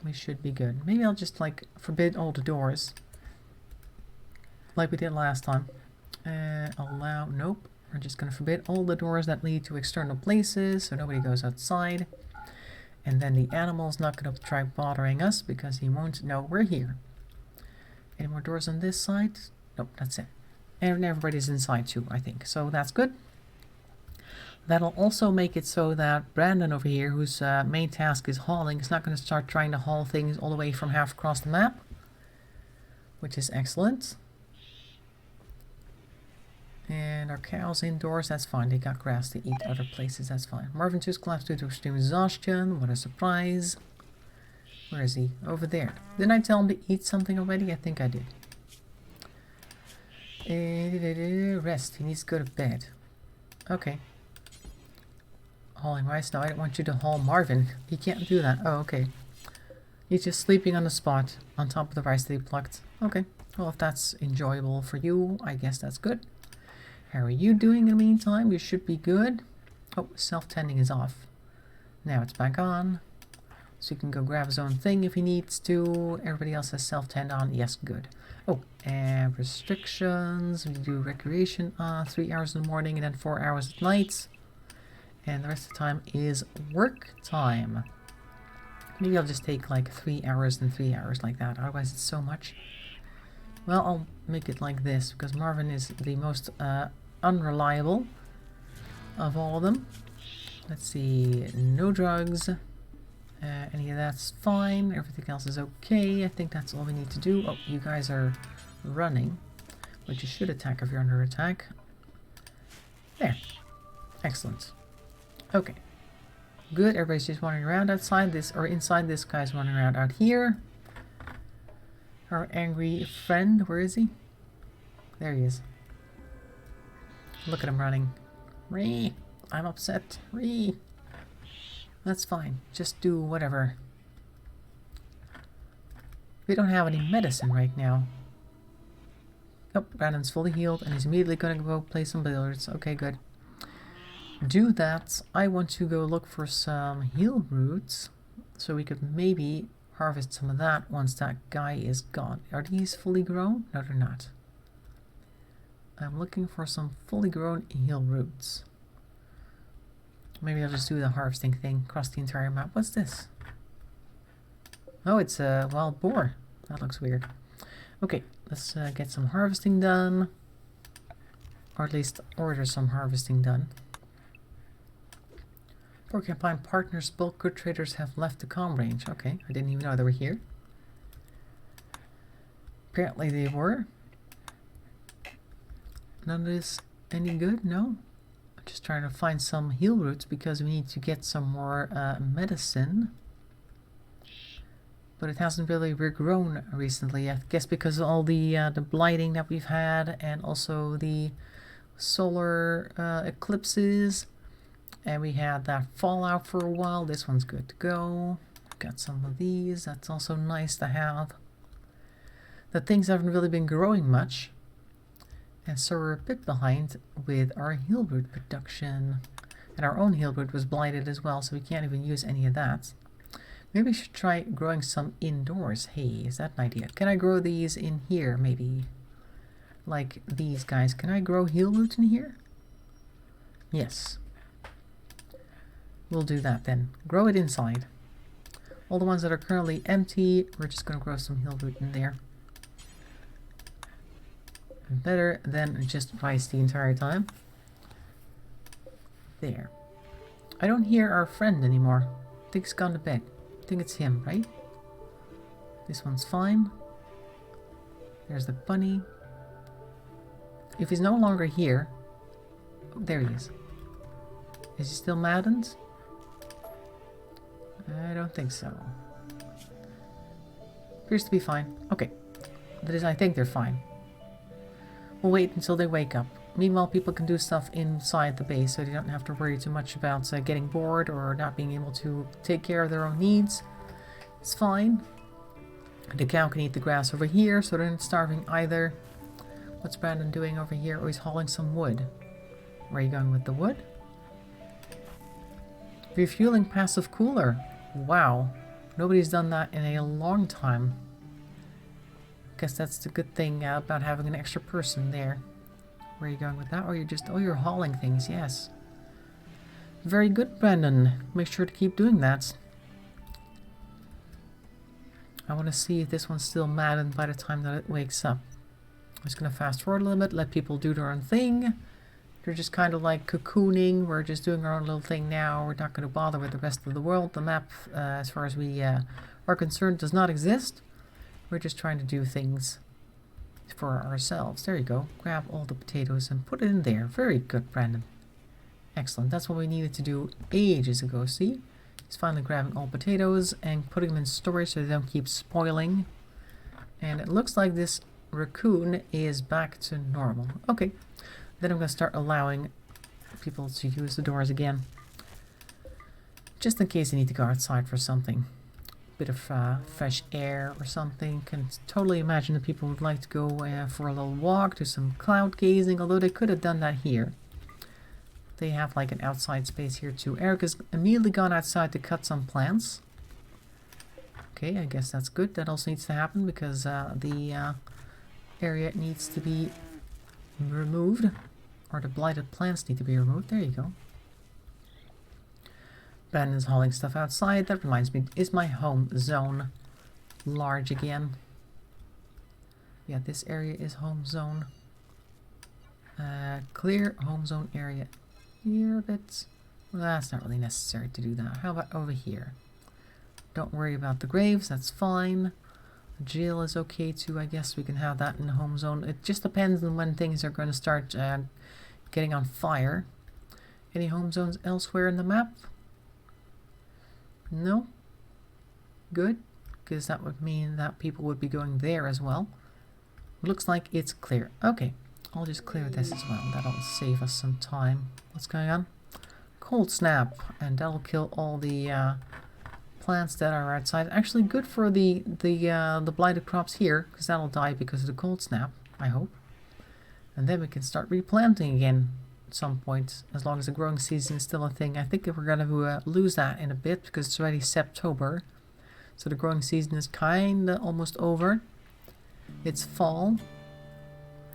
A: we should be good. Maybe I'll just like forbid all the doors. Like we did last time. Allow, nope. We're just going to forbid all the doors that lead to external places so nobody goes outside. And then the animal's not going to try bothering us because he won't know we're here. Any more doors on this side? Nope, that's it. And everybody's inside too, I think. So that's good. That'll also make it so that Brandon over here, whose main task is hauling, is not going to start trying to haul things all the way from half across the map. Which is excellent. And our cows indoors, that's fine. They got grass to eat other places, that's fine. Marvin just collapsed due to extreme exhaustion. What a surprise. Where is he? Over there. Didn't I tell him to eat something already? I think I did. Rest. He needs to go to bed. Okay. Hauling rice. No, I don't want you to haul Marvin. He can't do that. Oh, okay. He's just sleeping on the spot on top of the rice that he plucked. Okay. Well, if that's enjoyable for you, I guess that's good. How are you doing in the meantime? You should be good. Oh, self-tending is off. Now it's back on. So he can go grab his own thing if he needs to. Everybody else has self-tend on. Yes, good. Oh, and restrictions. We do recreation 3 hours in the morning and then 4 hours at night. And the rest of the time is work time. Maybe I'll just take like 3 hours and 3 hours like that. Otherwise it's so much. Well, I'll make it like this because Marvin is the most unreliable of all of them. Let's see. No drugs. Any of that's fine. Everything else is okay. I think that's all we need to do. Oh, you guys are running. But you should attack if you're under attack. There. Excellent. Okay. Good. Everybody's just wandering around outside this, or inside this guy's running around out here. Our angry friend. Where is he? There he is. Look at him running. Ree. I'm upset. Ree. That's fine. Just do whatever. We don't have any medicine right now. Oh, Brandon's fully healed and he's immediately going to go play some billiards. Okay, good. Do that. I want to go look for some heal roots so we could maybe harvest some of that once that guy is gone. Are these fully grown? No, they're not. I'm looking for some fully grown heal roots. Maybe I'll just do the harvesting thing across the entire map. What's this? Oh, it's a wild boar. That looks weird. Okay, let's get some harvesting done. Or at least order some harvesting done. Porcupine partners, bulk good traders have left the comm range. Okay, I didn't even know they were here. Apparently they were. None of this any good? No? I'm just trying to find some heal roots because we need to get some more medicine. But it hasn't really regrown recently. I guess because of all the blighting that we've had and also the solar eclipses. And we had that fallout for a while. This one's good to go. Got some of these. That's also nice to have. The things haven't really been growing much. And so we're a bit behind with our heelroot production. And our own heelroot was blighted as well, so we can't even use any of that. Maybe we should try growing some indoors. Hey, is that an idea? Can I grow these in here, maybe? Like these guys. Can I grow heelroot in here? Yes. We'll do that then. Grow it inside. All the ones that are currently empty, we're just going to grow some heelroot in there. Better than just rice the entire time. There. I don't hear our friend anymore. I think he's gone to bed. I think it's him, right? This one's fine. There's the bunny. If he's no longer here... Oh, there he is. Is he still maddened? I don't think so. Appears to be fine. Okay. That is, I think they're fine. We'll wait until they wake up. Meanwhile, people can do stuff inside the base, so they don't have to worry too much about getting bored or not being able to take care of their own needs. It's fine. The cow can eat the grass over here, so they're not starving either. What's Brandon doing over here? Oh, he's hauling some wood. Where are you going with the wood? Refueling passive cooler. Wow. Nobody's done that in a long time. Guess that's the good thing about having an extra person there. Where are you going with that? Or you're just... Oh, you're hauling things, yes. Very good, Brandon. Make sure to keep doing that. I want to see if this one's still maddened by the time that it wakes up. I'm just going to fast forward a little bit, let people do their own thing. They're just kind of like cocooning. We're just doing our own little thing now. We're not going to bother with the rest of the world. The map, as far as we are concerned, does not exist. We're just trying to do things for ourselves. There you go. Grab all the potatoes and put it in there. Very good, Brandon. Excellent. That's what we needed to do ages ago. See? He's finally grabbing all potatoes and putting them in storage so they don't keep spoiling. And it looks like this raccoon is back to normal. Okay. Then I'm going to start allowing people to use the doors again. Just in case they need to go outside for something. Bit of fresh air or something. Can totally imagine that people would like to go for a little walk, do some cloud gazing, although they could have done that here. They have like an outside space here too. Eric has immediately gone outside to cut some plants. Okay, I guess that's good. That also needs to happen because the area needs to be removed, or the blighted plants need to be removed. There you go. Brandon's hauling stuff outside. That reminds me, is my home zone large again? Yeah, this area is home zone. Clear home zone area here a bit. Well, that's not really necessary to do that. How about over here? Don't worry about the graves, that's fine. The jail is okay too, I guess we can have that in the home zone. It just depends on when things are going to start getting on fire. Any home zones elsewhere in the map? No? Good, because that would mean that people would be going there as well. Looks like it's clear. Okay, I'll just clear this as well. That'll save us some time. What's going on? Cold snap, and that'll kill all the plants that are outside. Actually good for the blighted crops here, because that'll die because of the cold snap, I hope. And then we can start replanting again at some point, as long as the growing season is still a thing. I think if we're going to lose that in a bit, because it's already September, so the growing season is kind of almost over. It's fall.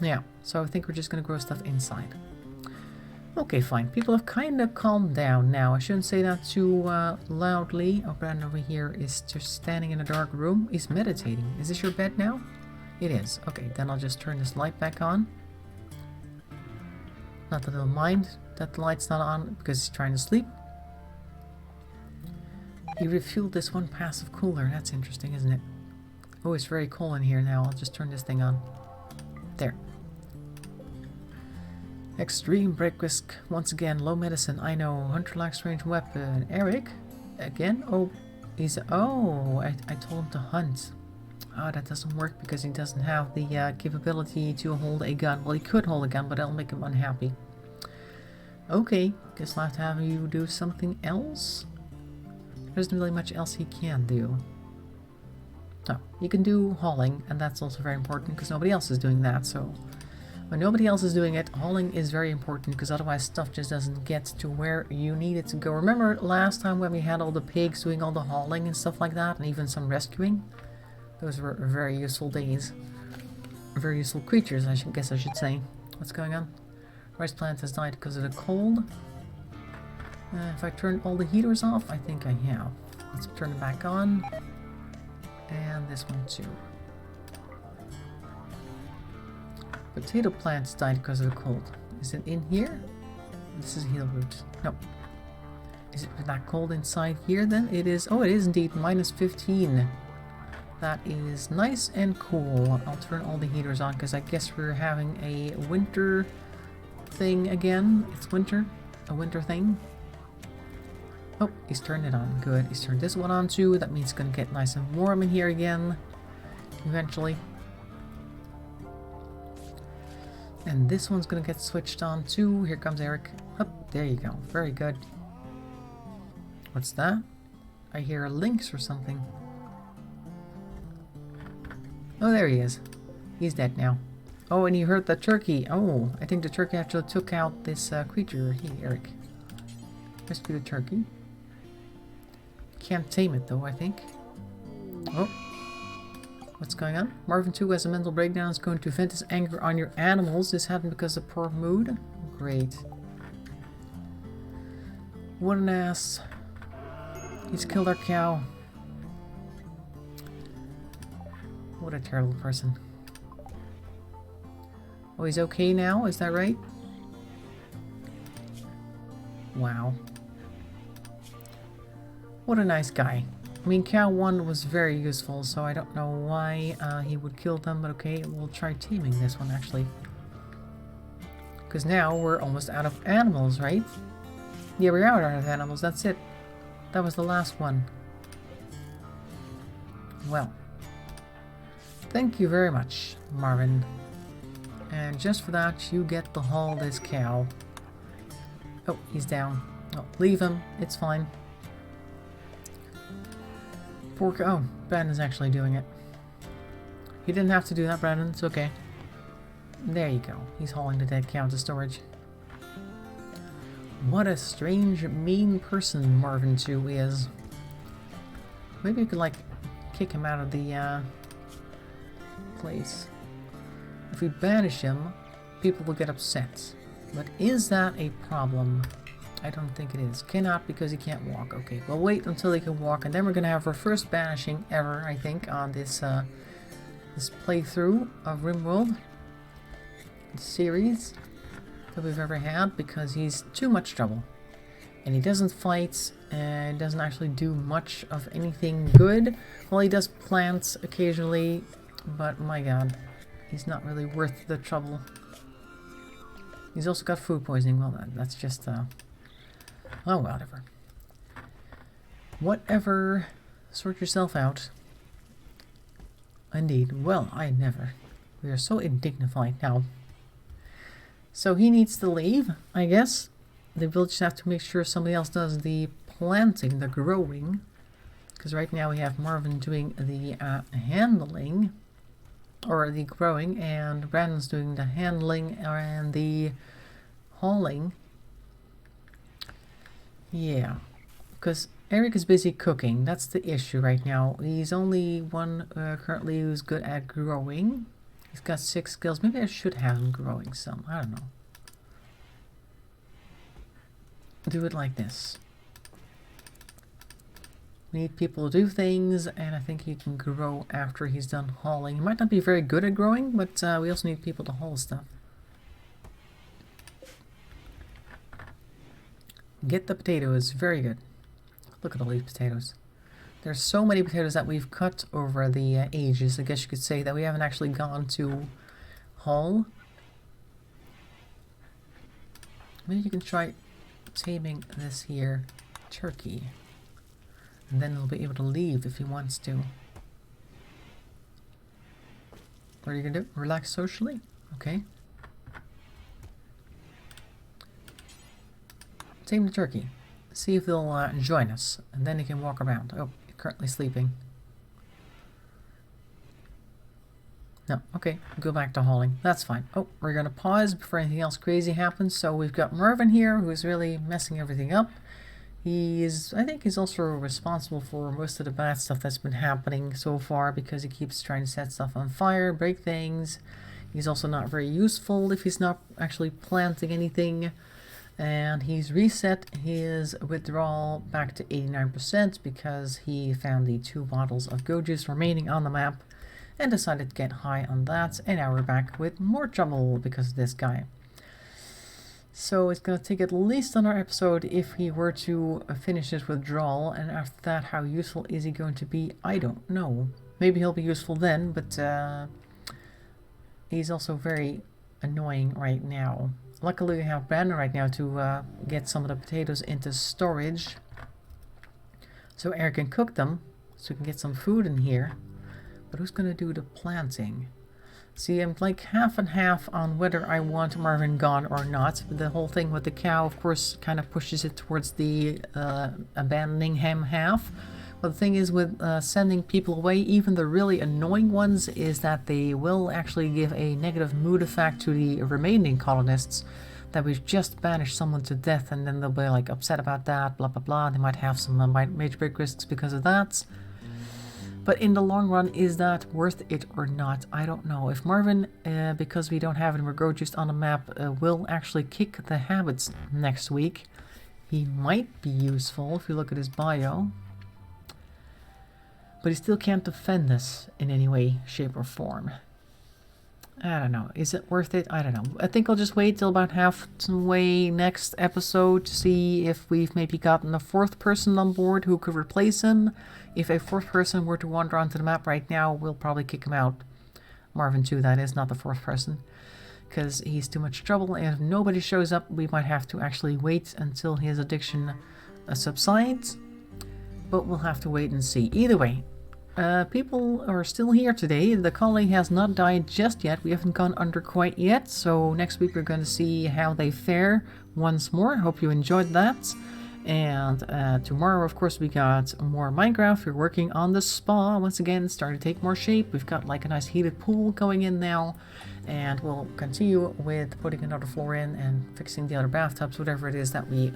A: Yeah, so I think we're just going to grow stuff inside. Okay, fine. People have kind of calmed down now. I shouldn't say that too loudly. Oh, Brandon over here is just standing in a dark room. He's meditating. Is this your bed now? It is. Okay, then I'll just turn this light back on. Not that he'll mind that the light's not on because he's trying to sleep. He refueled this one passive cooler. That's interesting, isn't it? Oh, it's very cold in here now. I'll just turn this thing on. There. Extreme break risk. Once again, low medicine. I know. Hunter lacks range weapon. Eric? Again? Oh, he's... Oh, I told him to hunt. Oh, that doesn't work because he doesn't have the capability to hold a gun. Well, he could hold a gun, but that'll make him unhappy. Okay, guess I'll have to have you do something else. There isn't really much else he can do. Oh, you can do hauling, and that's also very important because nobody else is doing that, so When nobody else is doing it, hauling is very important because otherwise stuff just doesn't get to where you need it to go. Remember last time when we had all the pigs doing all the hauling and stuff like that, and even some rescuing? Those were very useful days. Very useful creatures, I guess I should say. What's going on? Rice plant has died because of the cold. If I turn all the heaters off, I think I have. Let's turn it back on. And this one too. Potato plants died because of the cold. Is it in here? This is heel root. No. Is it that cold inside here then? It is. Oh, it is indeed minus 15. That is nice and cool. I'll turn all the heaters on because I guess we're having a winter thing again. It's winter. A winter thing. Oh, he's turned it on. Good. He's turned this one on too. That means it's going to get nice and warm in here again. Eventually. And this one's going to get switched on too. Here comes Eric. Oh, there you go. Very good. What's that? I hear a lynx or something. Oh, there he is. He's dead now. Oh, and he hurt the turkey. Oh, I think the turkey actually took out this creature. Hey, Eric. Rescue the turkey. Can't tame it though, I think. Oh. What's going on? Marvin 2 has a mental breakdown. Is going to vent his anger on your animals. This happened because of poor mood. Great. What an ass. He's killed our cow. What a terrible person. Oh, he's okay now? Is that right? Wow. What a nice guy. I mean, cow 1 was very useful, so I don't know why he would kill them, but okay, we'll try taming this one, actually. Because now we're almost out of animals, right? Yeah, we're out of animals, that's it. That was the last one. Well. Thank you very much, Marvin. And just for that, you get to haul this cow. Oh, he's down. Oh, leave him, it's fine. Poor cow. Oh, Brandon's actually doing it. He didn't have to do that, Brandon. It's okay. There you go. He's hauling the dead cow to storage. What a strange, mean person Marvin 2 is. Maybe you could, like, kick him out of the, place. If we banish him, people will get upset. But is that a problem? I don't think it is. Cannot because he can't walk. Okay, we'll wait until he can walk, and then we're gonna have our first banishing ever, I think, on this this playthrough of RimWorld series that we've ever had, because he's too much trouble, and he doesn't fight, and doesn't actually do much of anything good. Well, he does plants occasionally, but my god, he's not really worth the trouble. He's also got food poisoning. Well, that's just oh, whatever. Whatever. Sort yourself out. Indeed. Well, I never. We are so indignified now. So he needs to leave, I guess. The villagers have to make sure somebody else does the planting, the growing. Because right now we have Marvin doing the handling. Or the growing. And Brandon's doing the handling and the hauling. Yeah, because Eric is busy cooking. That's the issue right now. He's only one currently who's good at growing. He's got 6 skills. Maybe I should have him growing some. I don't know. Do it like this. We need people to do things, and I think he can grow after he's done hauling. He might not be very good at growing, but we also need people to haul stuff. Get the potatoes. Very good. Look at all these potatoes. There's so many potatoes that we've cut over the ages, I guess you could say, that we haven't actually gone to haul. Maybe you can try taming this here turkey. And then he'll be able to leave if he wants to. What are you going to do? Relax socially? Okay. Tame the turkey. See if they'll join us, and then he can walk around. Oh, you're currently sleeping. No, okay, go back to hauling. That's fine. Oh, we're gonna pause before anything else crazy happens. So we've got Marvin here, who's really messing everything up. I think he's also responsible for most of the bad stuff that's been happening so far because he keeps trying to set stuff on fire, break things. He's also not very useful if he's not actually planting anything. And he's reset his withdrawal back to 89% because he found the 2 bottles of go juice remaining on the map and decided to get high on that. And now we're back with more trouble because of this guy. So it's going to take at least another episode if he were to finish his withdrawal, and after that, how useful is he going to be? I don't know. Maybe he'll be useful then, but he's also very annoying right now. Luckily we have Brandon right now to get some of the potatoes into storage, so Eric can cook them, so we can get some food in here. But who's going to do the planting? See, I'm like half and half on whether I want Marvin gone or not. The whole thing with the cow, of course, kind of pushes it towards the abandoning him half. But the thing is with sending people away, even the really annoying ones, is that they will actually give a negative mood effect to the remaining colonists. That we've just banished someone to death, and then they'll be like upset about that, blah blah blah. They might have some major big risks because of that. But in the long run, is that worth it or not? I don't know. If Marvin, because we don't have any more go juice on the map, will actually kick the habits next week, he might be useful if you look at his bio. But he still can't defend us in any way, shape, or form. I don't know. Is it worth it? I don't know. I think I'll just wait till about halfway next episode to see if we've maybe gotten a 4th person on board who could replace him. If a 4th person were to wander onto the map right now, we'll probably kick him out. Marvin too, that is, not the 4th person. Because he's too much trouble, and if nobody shows up, we might have to actually wait until his addiction subsides. But we'll have to wait and see. Either way, people are still here today. The colony has not died just yet. We haven't gone under quite yet. So next week we're going to see how they fare once more. Hope you enjoyed that. And tomorrow, of course, we got more Minecraft. We're working on the spa once again, starting to take more shape. We've got like a nice heated pool going in now. And we'll continue with putting another floor in and fixing the other bathtubs, whatever it is that we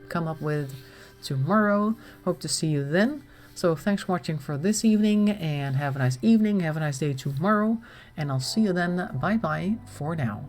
A: come up with tomorrow. Hope to see you then. So thanks for watching for this evening, and have a nice evening, have a nice day tomorrow, and I'll see you then. Bye bye for now.